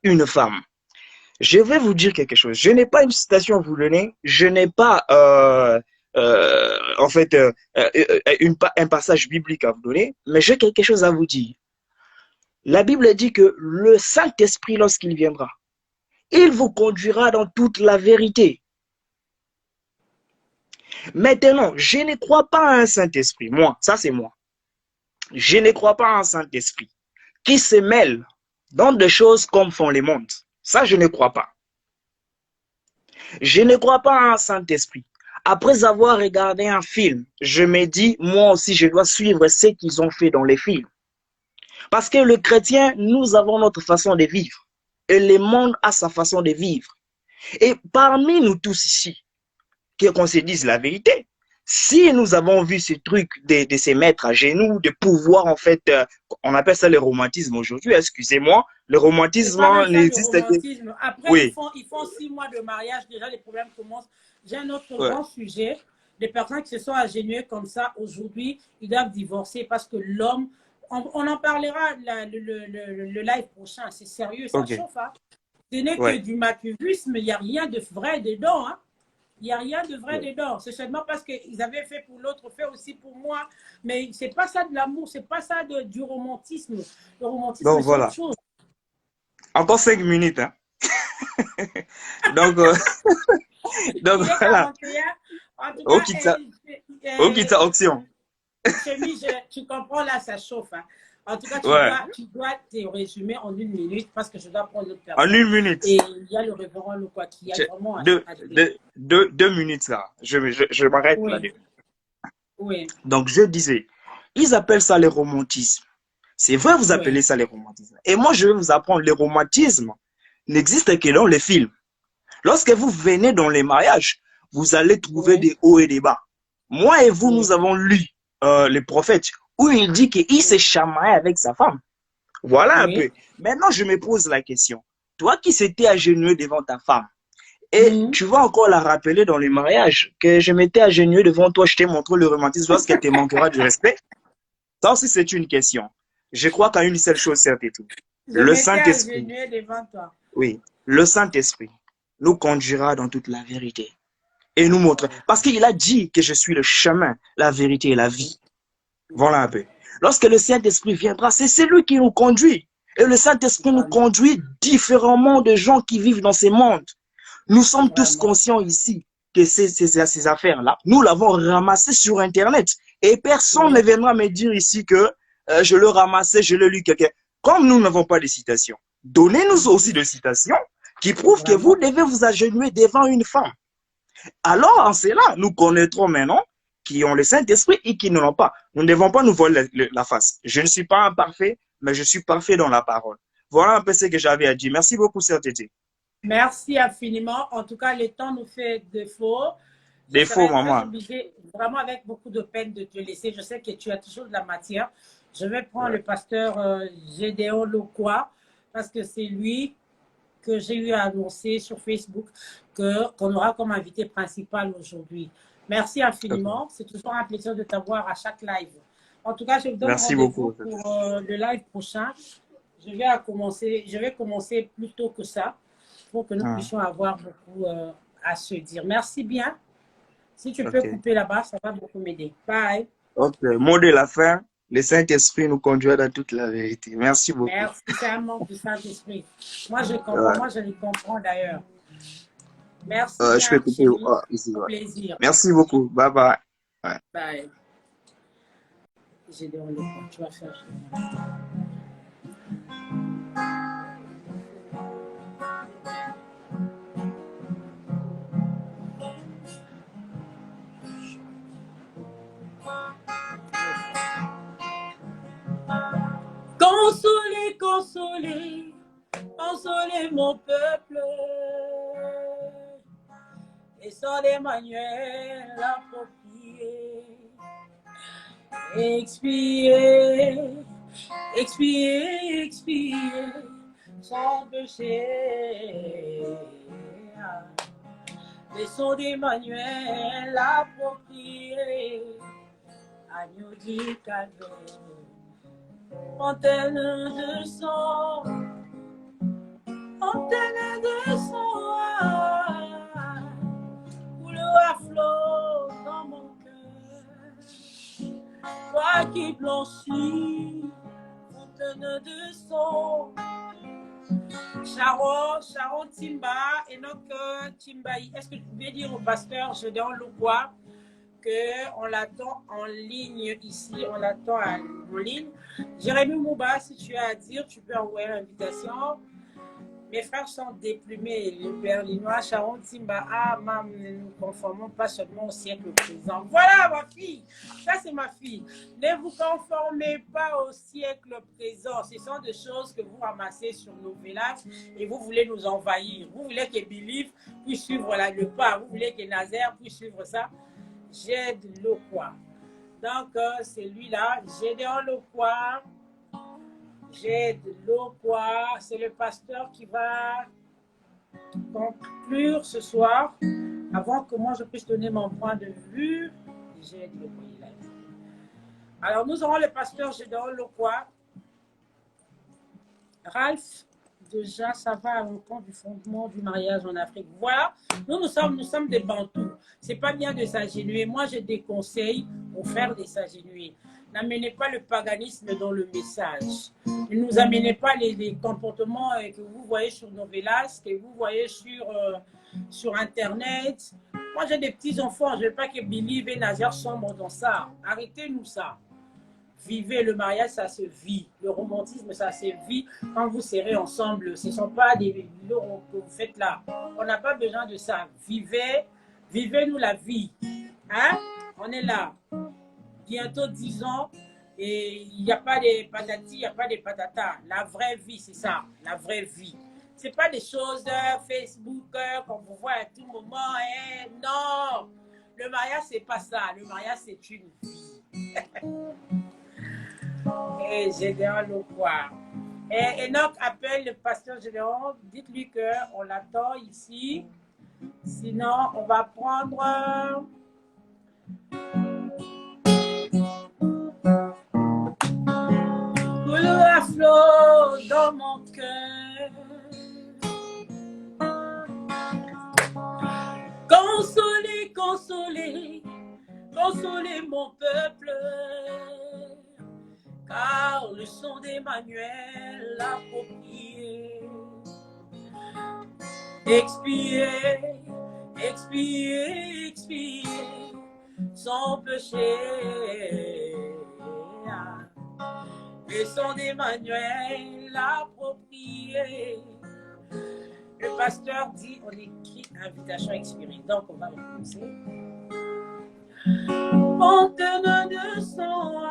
une femme? Je vais vous dire quelque chose. Je n'ai pas une citation à vous donner. Je n'ai pas, en fait, un passage biblique à vous donner, mais j'ai quelque chose à vous dire. La Bible dit que le Saint-Esprit, lorsqu'il viendra, il vous conduira dans toute la vérité. Maintenant, je ne crois pas à un Saint-Esprit. Moi, ça c'est moi. Je ne crois pas à un Saint-Esprit qui se mêle dans des choses comme font les mondes. Ça, je ne crois pas. Je ne crois pas à un Saint-Esprit. Après avoir regardé un film, je me dis, moi aussi, je dois suivre ce qu'ils ont fait dans les films. Parce que le chrétien, nous avons notre façon de vivre. Et le monde a sa façon de vivre. Et parmi nous tous ici, qu'on se dise la vérité, si nous avons vu ce truc de se mettre à genoux, de pouvoir, en fait, on appelle ça le romantisme aujourd'hui, excusez-moi, le romantisme n'existe que... Après, oui. ils font 6 mois de mariage, déjà les problèmes commencent. J'ai un autre grand sujet, des personnes qui se sont agenouillées comme ça, aujourd'hui, ils doivent divorcer parce que l'homme, on en parlera le live prochain, c'est sérieux, ça chauffe. Hein. Ce n'est que du macuvisme, il n'y a rien de vrai dedans. Hein. Il n'y a rien de vrai dedans. C'est seulement parce qu'ils avaient fait pour l'autre, fait aussi pour moi. Mais ce n'est pas ça de l'amour, ce n'est pas ça du romantisme. Le romantisme, c'est autre chose. Encore 5 minutes. Hein. donc voilà. Okita option. Tu comprends là, ça chauffe. Hein. En tout cas, tu dois te résumer en 1 minute parce que je dois prendre l'autre personne. En 1 minute. Et il y a le révérend quoi qui a vraiment... 2 minutes là. Je m'arrête là. Oui. Donc, je disais, ils appellent ça le romantisme. C'est vrai, vous appelez ça le romantisme. Et moi, je vais vous apprendre, le romantisme n'existe que dans les films. Lorsque vous venez dans les mariages, vous allez trouver des hauts et des bas. Moi et vous, nous avons lu les prophètes où il dit qu'il se chamaillait avec sa femme. Voilà un peu. Maintenant, je me pose la question. Toi qui s'étais agenouillé devant ta femme, et tu vas encore la rappeler dans le mariage, que je m'étais agenouillé devant toi, je t'ai montré le romantisme lorsqu'elle te manquera du respect. Ça aussi, c'est une question. Je crois qu'à une seule chose, c'est tout. Le Saint-Esprit. Oui, le Saint-Esprit nous conduira dans toute la vérité. Et nous montre. Parce qu'il a dit que je suis le chemin, la vérité et la vie. Voilà un peu. Lorsque le Saint-Esprit viendra, c'est celui qui nous conduit. Et le Saint-Esprit nous conduit différemment de gens qui vivent dans ces mondes. Nous sommes tous conscients ici que ces affaires-là, nous l'avons ramassé sur Internet. Et personne ne viendra me dire ici que je le ramassais, je l'ai lu quelqu'un. Comme nous n'avons pas de citations, donnez-nous aussi des citations qui prouvent que vous devez vous agenouiller devant une femme. Alors, en cela, nous connaîtrons maintenant qui ont le Saint-Esprit et qui ne l'ont pas. Nous ne devons pas nous voiler la face. Je ne suis pas imparfait, mais je suis parfait dans la parole. Voilà un peu ce que j'avais à dire. Merci beaucoup, Sœur Tété. Merci infiniment. En tout cas, le temps nous fait défaut. Défaut, maman. Vraiment avec beaucoup de peine de te laisser. Je sais que tu as toujours de la matière. Je vais prendre le pasteur Gédéon Loquois parce que c'est lui que j'ai eu à annoncer sur Facebook qu'on aura comme invité principal aujourd'hui. Merci infiniment. C'est toujours un plaisir de t'avoir à chaque live. En tout cas, je vous donne Merci rendez-vous beaucoup. pour le live prochain. Je vais commencer plus tôt que ça pour que nous Ah, puissions avoir beaucoup à se dire. Merci bien. Si tu peux ok. couper là-bas, ça va beaucoup m'aider. Bye. Ok. Mot de la fin. Le Saint-Esprit nous conduit dans toute la vérité. Merci beaucoup. Merci, c'est un manque du Saint-Esprit. Moi, je comprends. Ouais. Moi, je le comprends d'ailleurs. Merci Je peux bien, couper chérie. ici. Au Ouais. plaisir. Merci beaucoup. Bye bye. Ouais. Bye. J'ai des rendez-vous. Tu vas faire. Consolez, consolez, consolez mon peuple. Et sans des manuels appropriés. Expier, expier, expier sans péché. Laissons des manuels appropriés. Agneau du calvaire. Fontaine de sang, fontaine de sang, coule à flot dans mon cœur. Toi qui blanchis, fontaine de sang. Sharon Timba, Enoch Timbaï. Est-ce que tu pouvais dire au pasteur Gédéon Loukoua qu'on l'attend en ligne ici, on l'attend en ligne. Jérémy Mouba, si tu as à dire, tu peux envoyer l'invitation. Mes frères sont déplumés, le Berlinois, Sharon Timba, ne nous conformons pas seulement au siècle présent. Voilà ma fille, ça c'est ma fille. Ne vous conformez pas au siècle présent. Ce sont des choses que vous ramassez sur nos villages et vous voulez nous envahir. Vous voulez que Believe puisse suivre le pas, vous voulez que Nazaire puisse suivre ça. J'aide Loukoua. Donc, c'est lui-là, Gédéon Loukoua. J'aide Loukoua. C'est le pasteur qui va conclure ce soir. Avant que moi je puisse donner mon point de vue, j'aide Loukoua. Alors, nous aurons le pasteur Gédéon Loukoua. Ralph, déjà, ça va à l'encontre du fondement du mariage en Afrique. Voilà, nous sommes des Bantous. C'est pas bien de s'agenouiller. Moi, j'ai des conseils aux frères de s'agenouiller. N'amenez pas le paganisme dans le message. Ne nous amenez pas les comportements que vous voyez sur nos villages, que vous voyez sur Internet. Moi, j'ai des petits-enfants. Je ne veux pas que Believe et Nazaire sombrent dans ça. Arrêtez-nous ça. Vivez le mariage, ça se vit. Le romantisme, ça se vit quand vous serez ensemble. Ce ne sont pas des vidéos que vous faites là. On n'a pas besoin de ça. Vivez-nous la vie. Hein? On est là. Bientôt 10 ans et il n'y a pas de patati, il n'y a pas de patata. La vraie vie, c'est ça. La vraie vie. Ce n'est pas des choses Facebook qu'on vous voit à tout moment. Hein? Non! Le mariage, ce n'est pas ça. Le mariage, c'est une vie. Et Gédéon Loukoua. Et Enoch appelle le pasteur Gédéon. Dites-lui qu'on l'attend ici. Sinon, on va prendre... Coule à flot dans mon cœur. Consolez, consolez, consolez mon peuple. Car le son d'Emmanuel approprié. Expiez, expiez, expiez son péché. Le son d'Emmanuel approprié. Le pasteur dit, on écrit invitation expirée. Donc, on va recommencer. Fontaine de sang,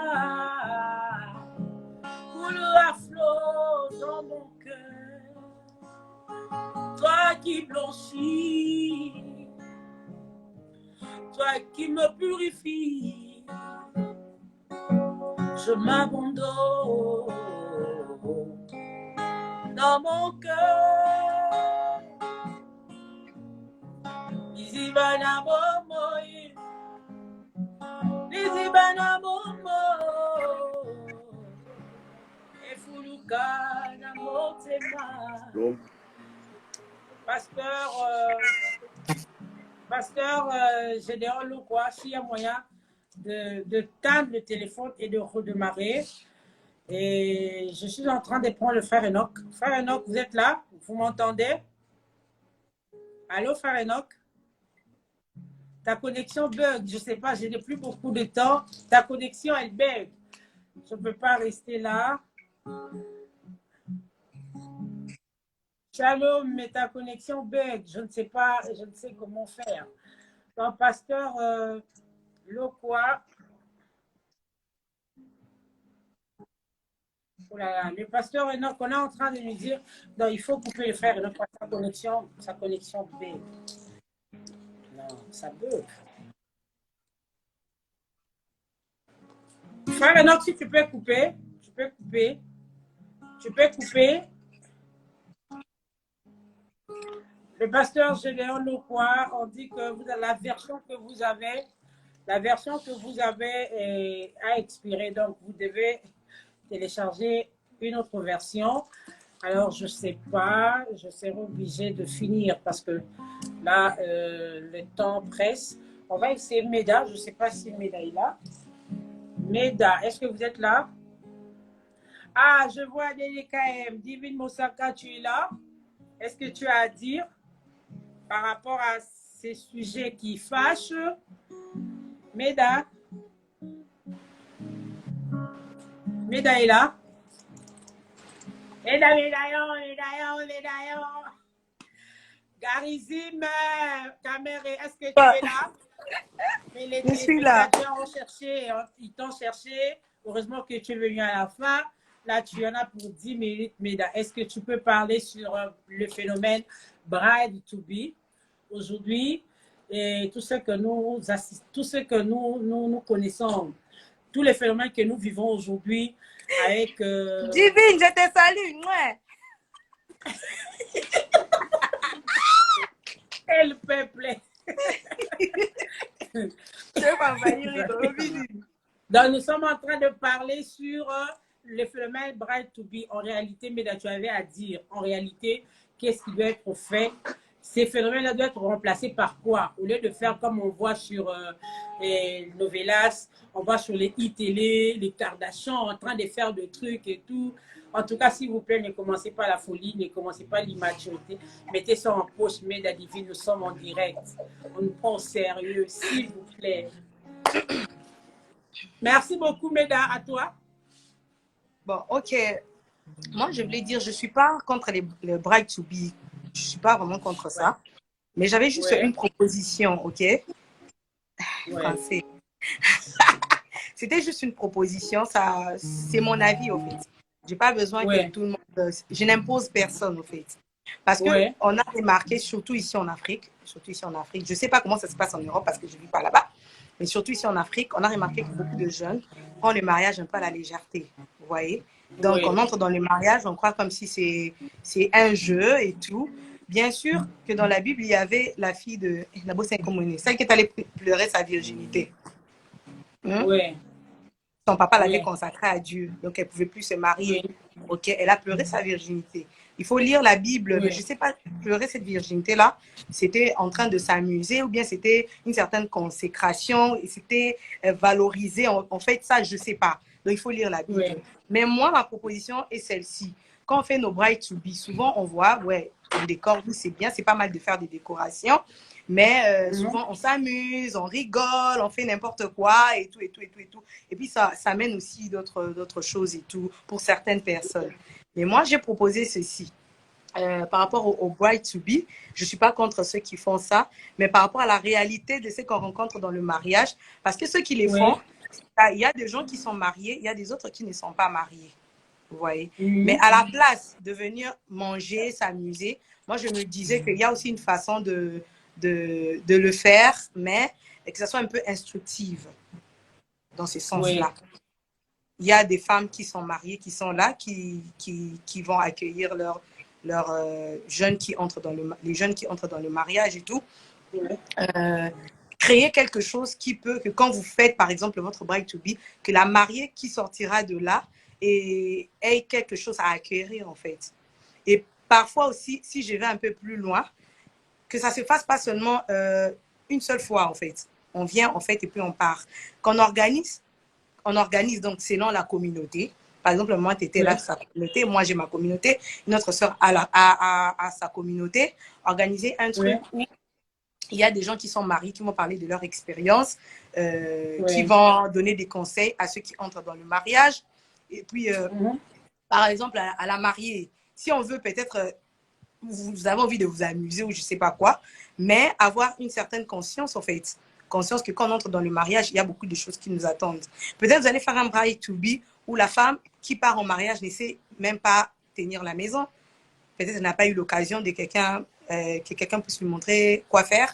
coule à flot dans mon cœur. Toi qui blanchis, toi qui me purifies, je m'abandonne dans mon cœur. Izibana momo, Izibana momo, L'eau. Pasteur Gédéon Lokwa, s'il y a moyen de tendre le téléphone et de redémarrer. Et je suis en train de prendre le frère Enoch. Frère Enoch, vous êtes là? Vous m'entendez? Allô, frère Enoch? Ta connexion bug. Je ne sais pas, je n'ai plus beaucoup de temps. Ta connexion, elle bug. Je ne peux pas rester là. Shalom, mais ta connexion bug. Je ne sais pas, je ne sais comment faire. Donc, pasteur Lokwa. Oh là là, le pasteur Enoch, on est en train de nous dire, non, il faut couper le frère Enoch, sa connexion bug. Non, ça bug. Frère Enoch, si tu peux couper, tu peux couper. Le pasteur Gédéon Lokwa, on dit que vous avez la version que vous avez a expiré, donc vous devez télécharger une autre version. Alors, je ne sais pas, je serai obligée de finir parce que là, le temps presse. On va essayer Meda, je ne sais pas si Meda est là. Meda, est-ce que vous êtes là? Ah, je vois DDKM. Divine Mosaka, tu es là? Est-ce que tu as à dire par rapport à ces sujets qui fâchent? Meda? Meda est là? Meda. Garizim, Kamere, est-ce que tu es là? Mais les téléspectateurs ont cherché, ils t'ont cherché. Heureusement que tu es venu à la fin. Là, tu en as pour 10 minutes, Meda. Est-ce que tu peux parler sur le phénomène Bride to be aujourd'hui et tout ce que nous connaissons, tous les phénomènes que nous vivons aujourd'hui avec... Divine, je te salue. Ouais. Et le peuple. Donc, nous sommes en train de parler sur le phénomène Bride to be. En réalité, Meda, tu avais à dire, en réalité, qu'est-ce qui doit être fait? Ces phénomènes-là doivent être remplacés par quoi? Au lieu de faire comme on voit sur les novelas, on voit sur les e-télé, les Kardashians en train de faire des trucs et tout. En tout cas, s'il vous plaît, ne commencez pas la folie, ne commencez pas l'immaturité. Mettez ça en poche, Meda Divine, nous sommes en direct. On nous prend au sérieux, s'il vous plaît. Merci beaucoup, Meda, à toi. Bon, ok. Moi, je voulais dire, je ne suis pas contre les bride to be. Je ne suis pas vraiment contre ça. Mais j'avais juste une proposition, ok? Français. C'était juste une proposition. C'est mon avis, au fait. Je n'ai pas besoin que tout le monde... Je n'impose personne, au fait. Parce qu'on a remarqué, surtout ici en Afrique, je ne sais pas comment ça se passe en Europe parce que je ne vis pas là-bas, mais surtout ici en Afrique, on a remarqué que beaucoup de jeunes prennent le mariage un peu à la légèreté, vous voyez? Donc, on entre dans le mariage, on croit comme si c'est un jeu et tout. Bien sûr que dans la Bible, il y avait la fille de Nabo Senkomone, celle qui est allée pleurer sa virginité. Son papa l'avait consacrée à Dieu, donc elle ne pouvait plus se marier. Ok, elle a pleuré sa virginité. Il faut lire la Bible, mais je ne sais pas, pleurer cette virginité-là, c'était en train de s'amuser ou bien c'était une certaine consécration et c'était valorisé. En fait, ça, je ne sais pas. Donc, il faut lire la Bible. Mais moi, ma proposition est celle-ci. Quand on fait nos bride to be, souvent, on voit, le décor, oui, c'est bien, c'est pas mal de faire des décorations, mais souvent, on s'amuse, on rigole, on fait n'importe quoi et tout, et tout, et tout, et tout. Et puis, ça amène aussi d'autres choses et tout pour certaines personnes. Mais moi, j'ai proposé ceci. Par rapport au bride to be, je ne suis pas contre ceux qui font ça, mais par rapport à la réalité de ce qu'on rencontre dans le mariage, parce que ceux qui les font, il y a des gens qui sont mariés, il y a des autres qui ne sont pas mariés. Vous voyez? Mais à la place de venir manger, s'amuser, moi, je me disais qu'il y a aussi une façon de le faire, mais que ça soit un peu instructive dans ce sens-là. Il y a des femmes qui sont mariées, qui sont là, qui vont accueillir leurs jeunes qui entrent les jeunes qui entrent dans le mariage et tout. Créer quelque chose qui peut, que quand vous faites, par exemple, votre bride to be, que la mariée qui sortira de là ait quelque chose à acquérir, en fait. Et parfois aussi, si je vais un peu plus loin, que ça se fasse pas seulement une seule fois, en fait. On vient, en fait, et puis on part. Quand on organise donc selon la communauté. Par exemple, moi, tu étais là, sa communauté, moi, j'ai ma communauté, notre soeur a sa communauté. Organiser un truc où il y a des gens qui sont mariés, qui vont parler de leur expérience, qui vont donner des conseils à ceux qui entrent dans le mariage. Et puis, par exemple, à la mariée, si on veut peut-être, vous avez envie de vous amuser ou je ne sais pas quoi, mais avoir une certaine conscience, en fait. Conscience que quand on entre dans le mariage, il y a beaucoup de choses qui nous attendent. Peut-être vous allez faire un bride to be où la femme qui part en mariage ne sait même pas tenir la maison. Peut-être qu'elle n'a pas eu l'occasion de quelqu'un, que quelqu'un puisse lui montrer quoi faire.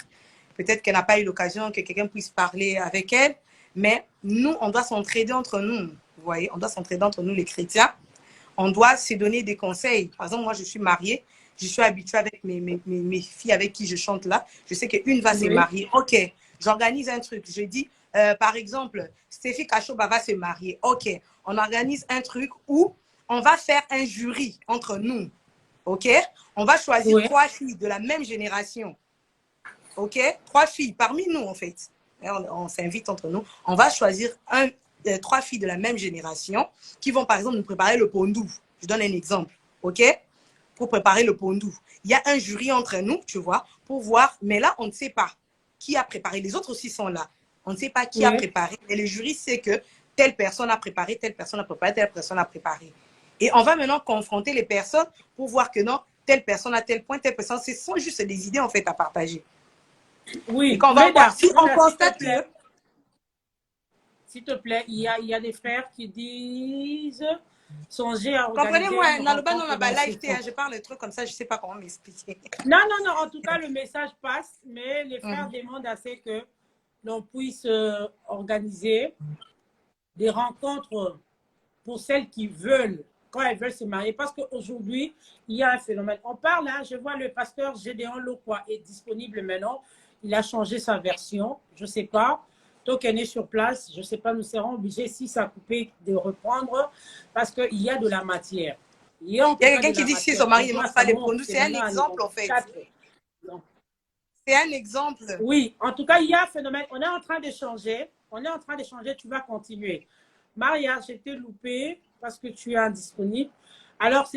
Peut-être qu'elle n'a pas eu l'occasion que quelqu'un puisse parler avec elle. Mais nous, on doit s'entraider entre nous. Vous voyez, on doit s'entraider entre nous, les chrétiens. On doit se donner des conseils. Par exemple, moi, je suis mariée. Je suis habituée avec mes filles avec qui je chante là. Je sais qu'une va se marier. OK, j'organise un truc. Je dis, par exemple, Stéphie Kachoba va se marier. OK, on organise un truc où on va faire un jury entre nous. OK, on va choisir 3 filles de la même génération. OK, 3 filles parmi nous, en fait. On s'invite entre nous. On va choisir 3 filles de la même génération qui vont, par exemple, nous préparer le pondou. Je donne un exemple. OK, pour préparer le pondou. Il y a un jury entre nous, tu vois, pour voir. Mais là, on ne sait pas qui a préparé. Les autres aussi sont là. On ne sait pas qui a préparé. Et le jury sait que telle personne a préparé, telle personne a préparé, telle personne a préparé. Et on va maintenant confronter les personnes pour voir que non, telle personne a tel point, telle personne. Ce sont juste des idées, en fait, à partager. Oui. Et quand on va voir, si on constate que... S'il te plaît, il y a des frères qui disent... Songez à comprenez-moi, Naloba non ma live, je parle de trucs comme ça, je ne sais pas comment m'expliquer. Non, en tout cas, le message passe, mais les frères demandent assez que l'on puisse organiser des rencontres pour celles qui veulent, quand elles veulent se marier, parce qu'aujourd'hui, il y a un phénomène. On parle, hein, je vois le pasteur Gédéon Lokwa est disponible maintenant, il a changé sa version, je ne sais pas. Tant qu'elle est sur place, je ne sais pas, nous serons obligés, si ça a coupé, de reprendre parce qu'il y a de la matière. Il y a quelqu'un qui dit si son mari ne mange pas les produits, c'est un exemple en fait. C'est un exemple. Oui, en tout cas, il y a un phénomène. On est en train d'échanger. Tu vas continuer. Maria, je t'ai loupé parce que tu es indisponible. Alors,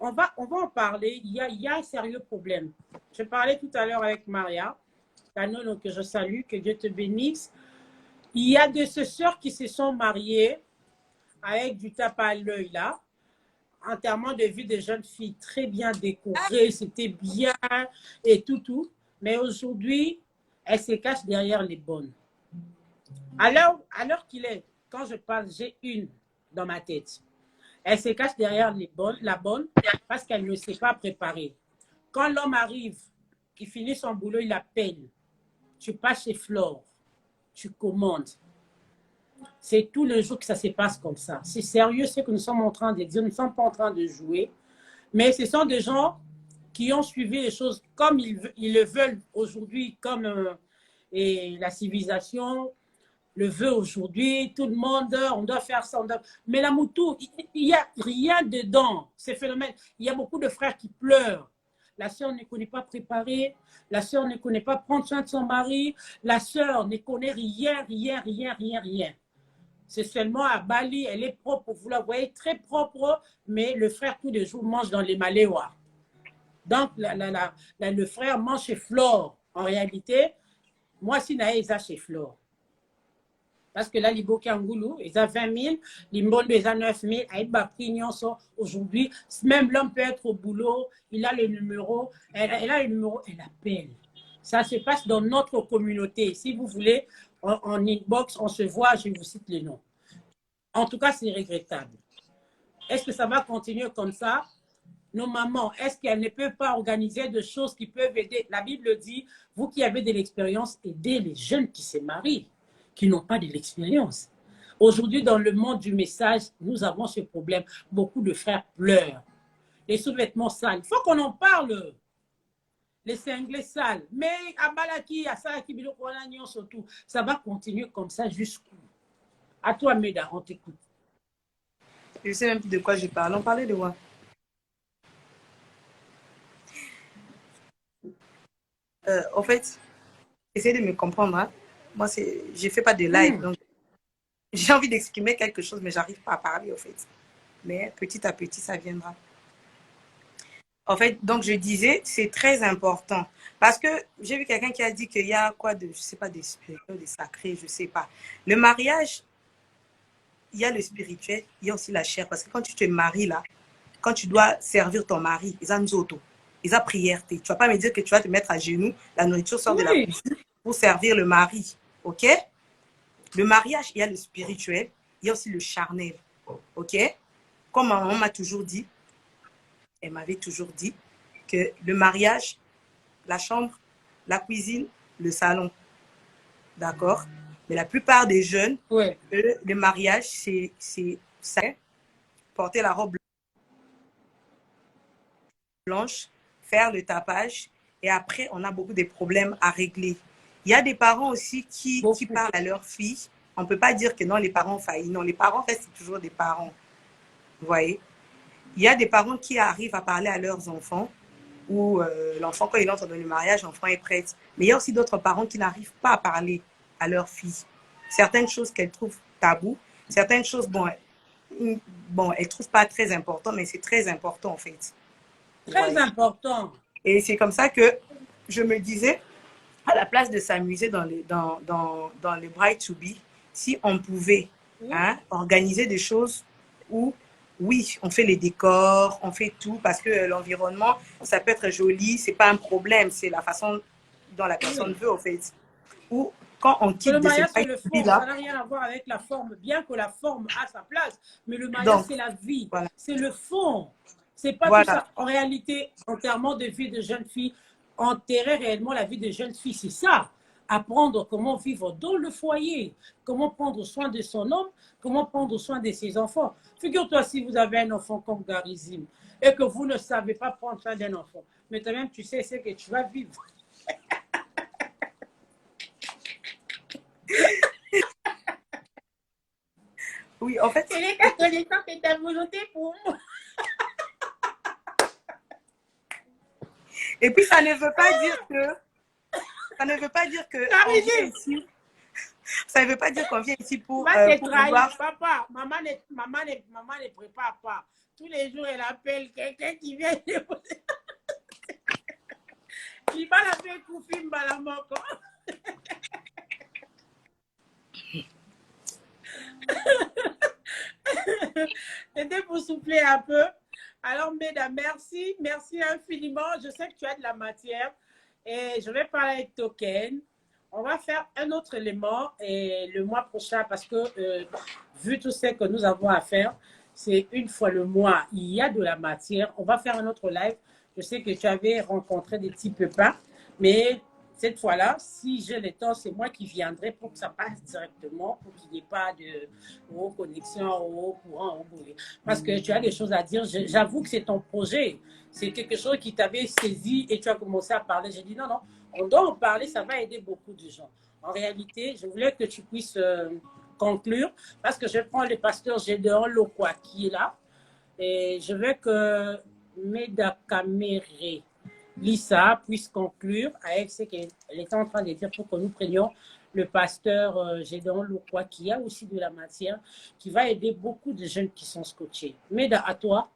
on va en parler. Il y a un sérieux problème. Je parlais tout à l'heure avec Maria. Que je salue, que Dieu te bénisse. Il y a de ces sœurs qui se sont mariées avec du tape à l'œil là, enterrement de vie de jeunes filles très bien décorées, c'était bien et tout. Mais aujourd'hui, elles se cachent derrière les bonnes. À l'heure qu'il est, quand je parle, j'ai une dans ma tête. Elle se cache derrière la bonne parce qu'elle ne sait pas préparer. Quand l'homme arrive, il finit son boulot, il appelle. Tu passes chez Flore, tu commandes. C'est tous les jours que ça se passe comme ça. C'est sérieux ce que nous sommes en train de dire. Nous ne sommes pas en train de jouer. Mais ce sont des gens qui ont suivi les choses comme ils le veulent aujourd'hui, comme et la civilisation le veut aujourd'hui. Tout le monde, on doit faire ça. Mais la moutou, il n'y a rien dedans, ces phénomènes. Il y a beaucoup de frères qui pleurent. La sœur ne connaît pas préparer. La sœur ne connaît pas prendre soin de son mari. La sœur ne connaît rien. C'est seulement à Bali, elle est propre. Vous la voyez très propre, mais le frère tous les jours mange dans les maléois. Donc, le frère mange chez Flore. En réalité, moi, si naïs chez Flore. Parce que là, les Bokangoulou, ils ont 20 000, les Mbondo, ils ont 9 000. Aujourd'hui, même l'homme peut être au boulot, il a le numéro, elle a le numéro, elle appelle. Ça se passe dans notre communauté. Si vous voulez, en inbox, on se voit, je vous cite les noms. En tout cas, c'est regrettable. Est-ce que ça va continuer comme ça? Nos mamans, est-ce qu'elles ne peuvent pas organiser des choses qui peuvent aider? La Bible dit, vous qui avez de l'expérience, aidez les jeunes qui se marient, qui n'ont pas de l'expérience. Aujourd'hui, dans le monde du message, nous avons ce problème. Beaucoup de frères pleurent. Les sous-vêtements sales. Il faut qu'on en parle. Les cinglés sales. Mais à Balaki, à Salaki, surtout, ça va continuer comme ça jusqu'où? À toi, Meda, on t'écoute. Je ne sais même plus de quoi je parle. On parlait de quoi? En fait, essayez de me comprendre. Hein. Moi, je ne fais pas de live, donc j'ai envie d'exprimer quelque chose, mais j'arrive pas à parler, en fait. Mais petit à petit, ça viendra. En fait, donc je disais, c'est très important. Parce que j'ai vu quelqu'un qui a dit qu'il y a quoi de, je sais pas, des spirituels, des sacrés, je sais pas. Le mariage, il y a le spirituel, il y a aussi la chair. Parce que quand tu te maries là, quand tu dois servir ton mari, ils ont auto, ils ont prière. Tu vas pas me dire que tu vas te mettre à genoux, la nourriture sort de la cuisine pour servir le mari. Ok? Le mariage, il y a le spirituel, il y a aussi le charnel. Ok? Comme ma maman m'a toujours dit, elle m'avait toujours dit que le mariage, la chambre, la cuisine, le salon. D'accord? Mais la plupart des jeunes, le mariage, c'est ça, porter la robe blanche, faire le tapage, et après, on a beaucoup de problèmes à régler. Il y a des parents aussi qui parlent à leurs filles. On ne peut pas dire que non, les parents faillissent. Non, les parents restent toujours des parents. Vous voyez? Il y a des parents qui arrivent à parler à leurs enfants, ou l'enfant, quand il entre dans le mariage, l'enfant est prêt. Mais il y a aussi d'autres parents qui n'arrivent pas à parler à leurs filles. Certaines choses qu'elles trouvent tabou, certaines choses, bon, elles ne trouvent pas très important, mais c'est très important en fait. Très important. Et c'est comme ça que je me disais, à la place de s'amuser dans les Bride to Be, si on pouvait organiser des choses où, oui, on fait les décors, on fait tout, parce que l'environnement, ça peut être joli, c'est pas un problème, c'est la façon dont la personne veut, en fait. Ou quand on quitte le mariage, c'est le fond, là, ça n'a rien à voir avec la forme, bien que la forme a sa place, mais le mariage, c'est la vie, c'est le fond. C'est pas tout ça. En réalité, enterrement de vie de jeune fille, enterrer réellement la vie de jeune fille, c'est ça. Apprendre comment vivre dans le foyer, comment prendre soin de son homme, comment prendre soin de ses enfants. Figure-toi si vous avez un enfant comme Garizim et que vous ne savez pas prendre soin d'un enfant, mais toi-même tu sais ce que tu vas vivre. Oui, en fait, c'est les catholiques qui t'ont volonté pour moi. Et puis ça ne veut pas dire que on vient ici. Ça ne veut pas dire qu'on vient ici pour vouloir... Papa, maman ne prépare pas. Tous les jours, elle appelle quelqu'un qui vient déposer. Il va la faire couper la moko. C'était pour souffler un peu. Alors, mesdames, merci. Merci infiniment. Je sais que tu as de la matière. Et je vais parler avec Token. On va faire un autre élément et le mois prochain, parce que vu tout ce que nous avons à faire, c'est une fois le mois, il y a de la matière. On va faire un autre live. Je sais que tu avais rencontré des petits pépins, mais cette fois-là, si j'ai le temps, c'est moi qui viendrai pour que ça passe directement, pour qu'il n'y ait pas de connexion, courant, parce que tu as des choses à dire. J'avoue que c'est ton projet. C'est quelque chose qui t'avait saisi et tu as commencé à parler. J'ai dit non, non, on doit en parler, ça va aider beaucoup de gens. En réalité, je voulais que tu puisses conclure, parce que je prends le pasteur Gédéon Lokwa qui est là, et je veux que Meda Kamere Lisa puisse conclure avec ce qu'elle était en train de dire pour que nous prenions le pasteur Gédéon Lokwa qui a aussi de la matière, qui va aider beaucoup de jeunes qui sont scotchés. Meda, à toi,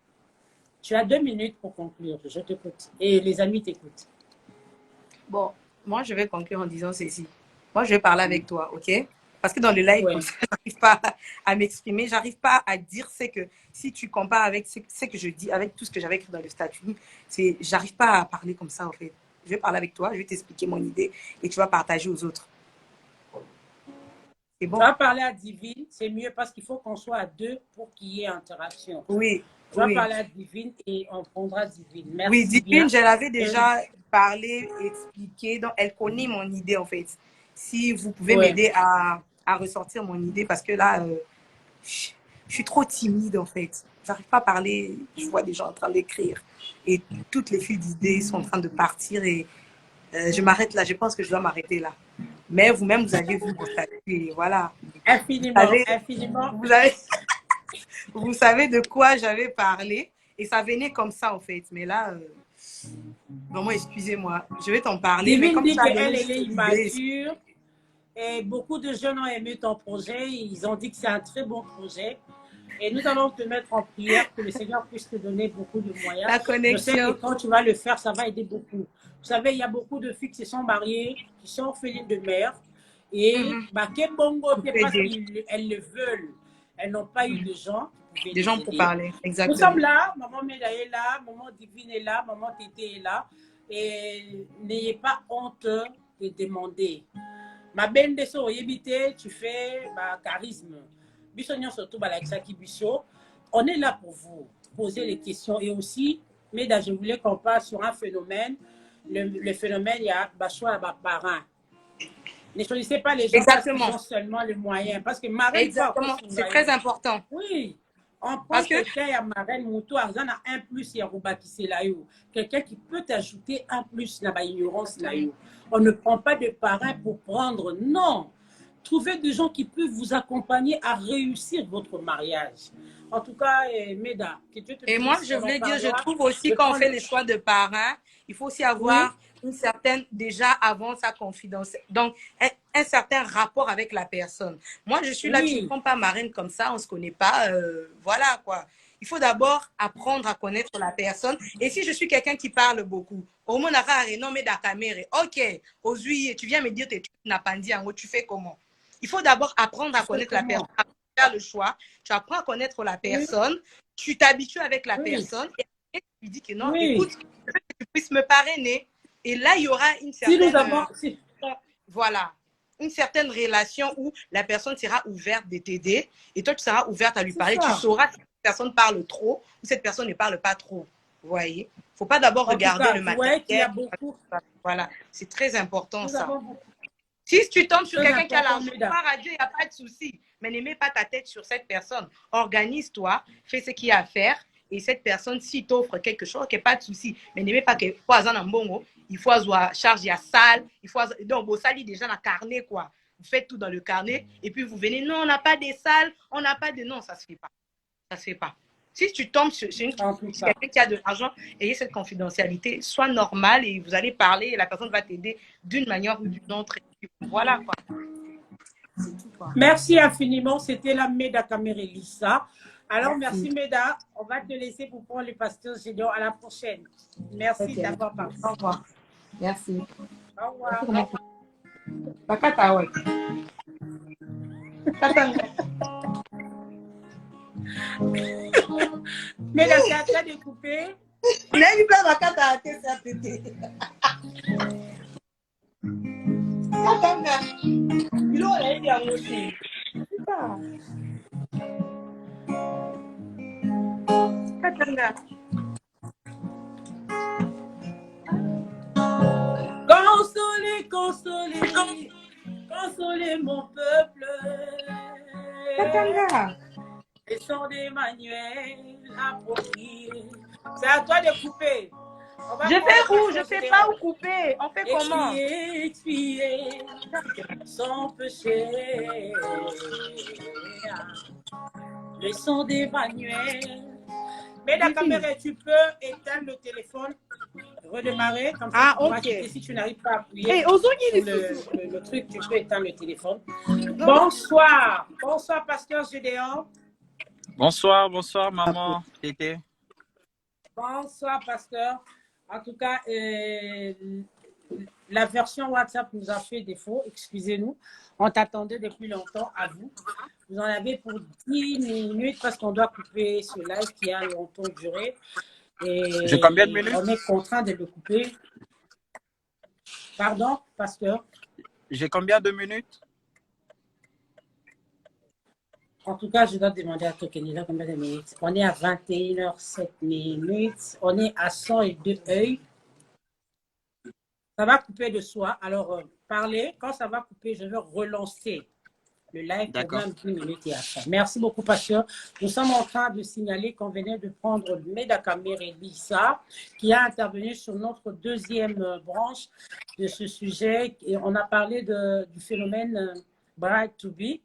tu as 2 minutes pour conclure. Je t'écoute. Et les amis t'écoutent. Bon, moi, je vais conclure en disant ceci. Moi, je vais parler avec toi, ok? Parce que dans le live, je n'arrive pas à m'exprimer. J'arrive pas à dire ce que, si tu compares avec ce que je dis, avec tout ce que j'avais écrit dans le statut, j'arrive pas à parler comme ça, en fait. Je vais parler avec toi, je vais t'expliquer mon idée et tu vas partager aux autres. C'est bon? Tu vas parler à Divine, c'est mieux parce qu'il faut qu'on soit à 2 pour qu'il y ait interaction. Oui. Tu vas parler à Divine et on prendra Divine. Merci. Oui, Divine, je l'avais déjà parlé, expliqué. Donc, elle connaît mon idée, en fait. Si vous pouvez m'aider à ressortir mon idée, parce que là, je suis trop timide, en fait. J'arrive pas à parler. Je vois des gens en train d'écrire. Et toutes les filles d'idées sont en train de partir. Et je m'arrête là. Je pense que je dois m'arrêter là. Mais vous-même, vous avez vu mon statut. Et voilà. Infiniment, infiniment. Vous savez de quoi j'avais parlé. Et ça venait comme ça, en fait. Mais là, Vraiment, excusez-moi. Je vais t'en parler, mais Divine comme dit tu as qu'elle, donné elle est cette idée, immature. Et beaucoup de jeunes ont aimé ton projet. Ils ont dit que c'est un très bon projet. Et nous allons te mettre en prière que le Seigneur puisse te donner beaucoup de moyens. la Je sais que connexion. quand tu vas le faire, ça va aider beaucoup. Vous savez, il y a beaucoup de filles qui sont mariées, qui sont orphelines de mère. Et bah, Kebongo, c'est parce qu'elles le veulent. Elles n'ont pas eu de gens qui pouvaient Des gens pour aider. parler, Nous exactement. sommes là, maman Méda est là, maman Divine est là, maman Tété est là. Et n'ayez pas honte de demander. Ma belle de so yebite, tu fais charisme. Bisognon surtout like ça qui biso. On est là pour vous poser les questions et aussi, mais je voulais qu'on parle sur un phénomène. Le phénomène, il y a choix à parents. Ne choisissez pas les gens Exactement. parce qu'ils ont seulement les moyens. Parce que Marraine, exactement, c'est très important. Oui. On prend Parce que quelqu'un, il y a Marraine, Moutou, Arzan a un plus, il y a Rouba qui c'est là. Quelqu'un qui peut t'ajouter un plus dans l'ignorance là. On ne prend pas de parrain pour prendre. Non. Trouvez des gens qui peuvent vous accompagner à réussir votre mariage. En tout cas, Méda. Et moi, je voulais dire, je trouve aussi quand on fait les choix de parrains, il faut aussi avoir une certaine, déjà avant sa confidence, donc un certain rapport avec la personne. Moi, je suis là, tu ne prends pas marraine comme ça, on ne se connaît pas, voilà quoi. Il faut d'abord apprendre à connaître la personne. Et si je suis quelqu'un qui parle beaucoup, au moins, ok, aujourd'hui, tu viens me dire, tu n'as pas dit, en haut, tu fais comment? Il faut d'abord apprendre à connaître la personne, faire le choix, tu apprends à connaître la personne, tu t'habitues avec la personne et après, tu lui dis que non, écoute, je veux que tu puisses me parrainer. Et là, il y aura une certaine, voilà, une certaine relation où la personne sera ouverte de t'aider et toi, tu seras ouverte à lui parler. Tu sauras si cette personne parle trop ou cette personne ne parle pas trop. Vous voyez? Il ne faut pas d'abord regarder le matériel. Voilà, c'est très important ça. Si tu tombes sur quelqu'un qui a l'argent, croire à Dieu, il n'y a pas de souci. Mais ne mets pas ta tête sur cette personne. Organise-toi, fais ce qu'il y a à faire. Et cette personne, si t'offre quelque chose, il n'y a pas de souci. Mais ne mets pas que il faut charger à salle. Donc, vous salez déjà dans le carnet, quoi. Vous faites tout dans le carnet. Et puis, vous venez, non, on n'a pas de salle, on n'a pas de... Non, ça ne se fait pas. Ça ne se fait pas. Si tu tombes sur quelqu'un qui a de l'argent, ayez cette confidentialité, sois normal et vous allez parler et la personne va t'aider d'une manière ou d'une autre. Voilà quoi. Tout, quoi. Merci infiniment. C'était la Méda Kamere-Lissa. Alors, merci Méda. On va te laisser pour prendre le pasteur Gédéon. À la prochaine. Merci d'avoir parlé. Au revoir. Merci. Au revoir. Mais la carte a découpé. Consolez, consolez, consolez mon peuple. Le son d'Emmanuel approprié. C'est à toi de couper. Je fais où? Je fais pas où couper. On fait comment? Expier son péché. Le son d'Emmanuel. Mais la caméra, tu peux éteindre le téléphone, redémarrer comme ça. Ok. Si tu n'arrives pas à appuyer sur le truc, tu peux éteindre le téléphone. Bonsoir. Bonsoir, pasteur Gédéon. Bonsoir, bonsoir, maman Tété. Bonsoir, pasteur. En tout cas, la version WhatsApp nous a fait défaut. Excusez-nous. On t'attendait depuis longtemps à vous. Vous en avez pour 10 minutes parce qu'on doit couper ce live qui a longtemps duré. J'ai combien de minutes? On est contraint de le couper. Pardon, pasteur? J'ai combien de minutes? En tout cas, je dois demander à Tokenila combien de minutes. On est à 21h07 minutes. On est à 102 œils. Ça va couper de soi. Alors, parlez. Quand ça va couper, je vais relancer le live pour 20 minutes et après. Merci beaucoup, pasteur. Nous sommes en train de signaler qu'on venait de prendre Méda Kamere-Lissa qui a intervenu sur notre deuxième branche de ce sujet. Et on a parlé du phénomène Bride to Be.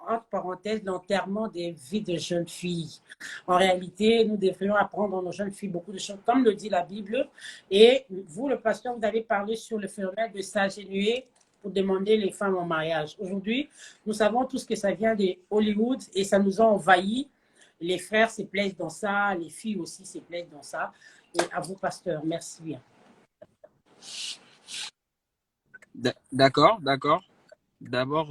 entre parenthèses, l'enterrement des vies de jeunes filles. En réalité, nous devrions apprendre à nos jeunes filles beaucoup de choses, comme le dit la Bible. Et vous, le pasteur, vous avez parlé sur le phénomène de s'agenouiller pour demander les femmes en mariage. Aujourd'hui, nous savons tous que ça vient de Hollywood et ça nous a envahi. Les frères se plaisent dans ça, les filles aussi se plaisent dans ça. Et à vous, pasteur, merci bien. D'accord. D'abord,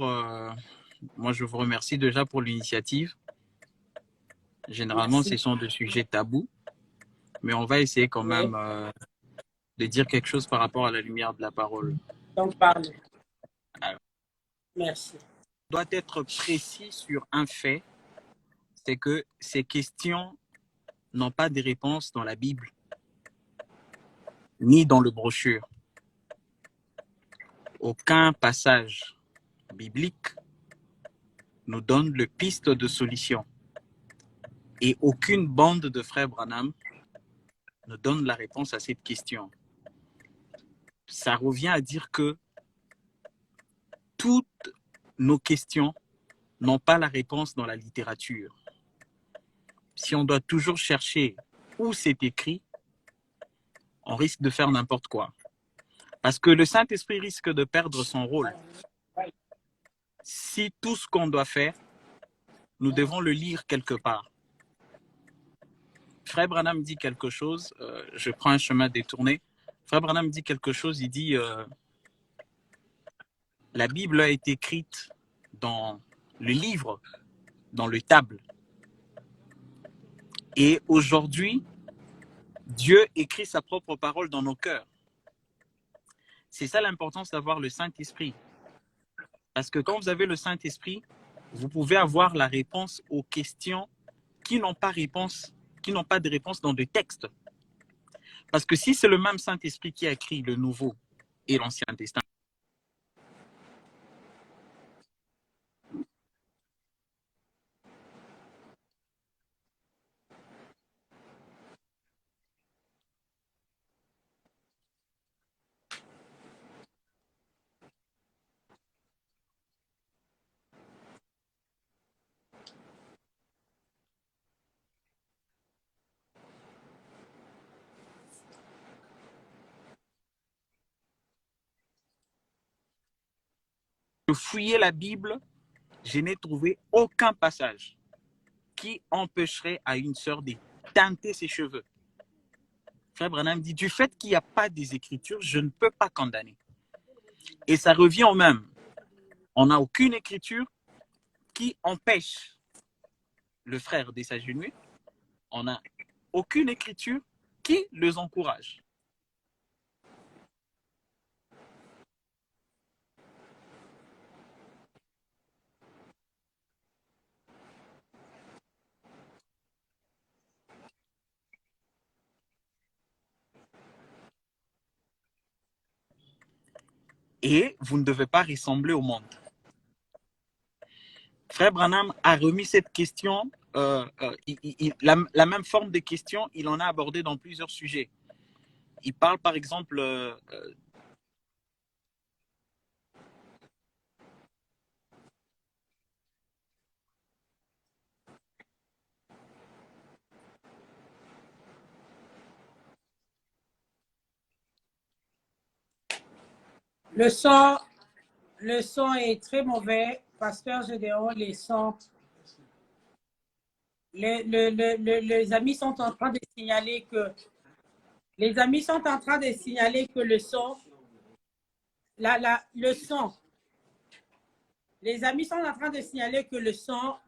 moi, je vous remercie déjà pour l'initiative. Généralement, Merci. ce sont des sujets tabous, mais on va essayer quand même de dire quelque chose par rapport à la lumière de la parole. Donc, parle. Alors, merci. on doit être précis sur un fait, c'est que ces questions n'ont pas de réponse dans la Bible, ni dans le brochure. Aucun passage biblique nous donne le piste de solution. Et aucune bande de frères Branham ne donne la réponse à cette question. Ça revient à dire que toutes nos questions n'ont pas la réponse dans la littérature. Si on doit toujours chercher où c'est écrit, on risque de faire n'importe quoi. Parce que le Saint-Esprit risque de perdre son rôle. Si tout ce qu'on doit faire, nous devons le lire quelque part. Frère Branham dit quelque chose, je prends un chemin détourné. Frère Branham dit quelque chose, il dit la Bible a été écrite dans le livre, dans le table. Et aujourd'hui, Dieu écrit sa propre parole dans nos cœurs. C'est ça l'importance d'avoir le Saint-Esprit. Parce que quand vous avez le Saint-Esprit, vous pouvez avoir la réponse aux questions qui n'ont pas de réponse dans des textes. Parce que si c'est le même Saint-Esprit qui a écrit le Nouveau et l'Ancien Testament, je fouillais la Bible, je n'ai trouvé aucun passage qui empêcherait à une sœur de teinter ses cheveux. Frère Branham dit, du fait qu'il n'y a pas des Écritures, je ne peux pas condamner. Et ça revient au même. On n'a aucune Écriture qui empêche le frère de s'agenouiller. On n'a aucune Écriture qui les encourage. Et vous ne devez pas ressembler au monde. Frère Branham a remis cette question, la même forme de question, il en a abordé dans plusieurs sujets. Il parle par exemple Le son est très mauvais. Pasteur Gédéon, les amis sont en train de signaler que le son, le son. Les amis sont en train de signaler que le son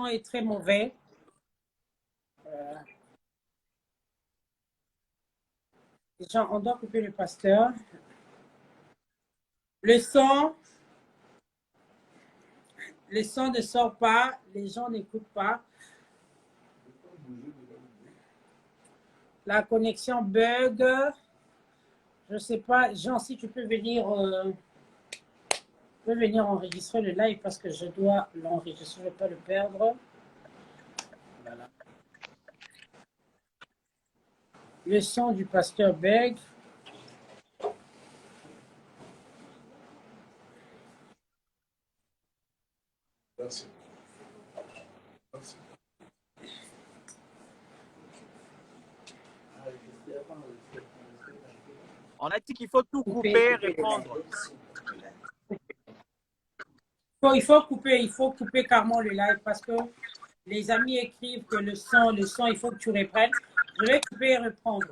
est très mauvais. Genre, on doit couper le pasteur. Le son ne sort pas, les gens n'écoutent pas. La connexion bug. Je ne sais pas, Jean, si tu peux venir enregistrer le live parce que je dois l'enregistrer, je ne veux pas le perdre. Voilà. Le son du pasteur bug. Merci. On a dit qu'il faut tout couper, répondre. Il faut couper carrément le live parce que les amis écrivent que le son, il faut que tu reprennes. Je vais couper et reprendre.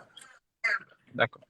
D'accord.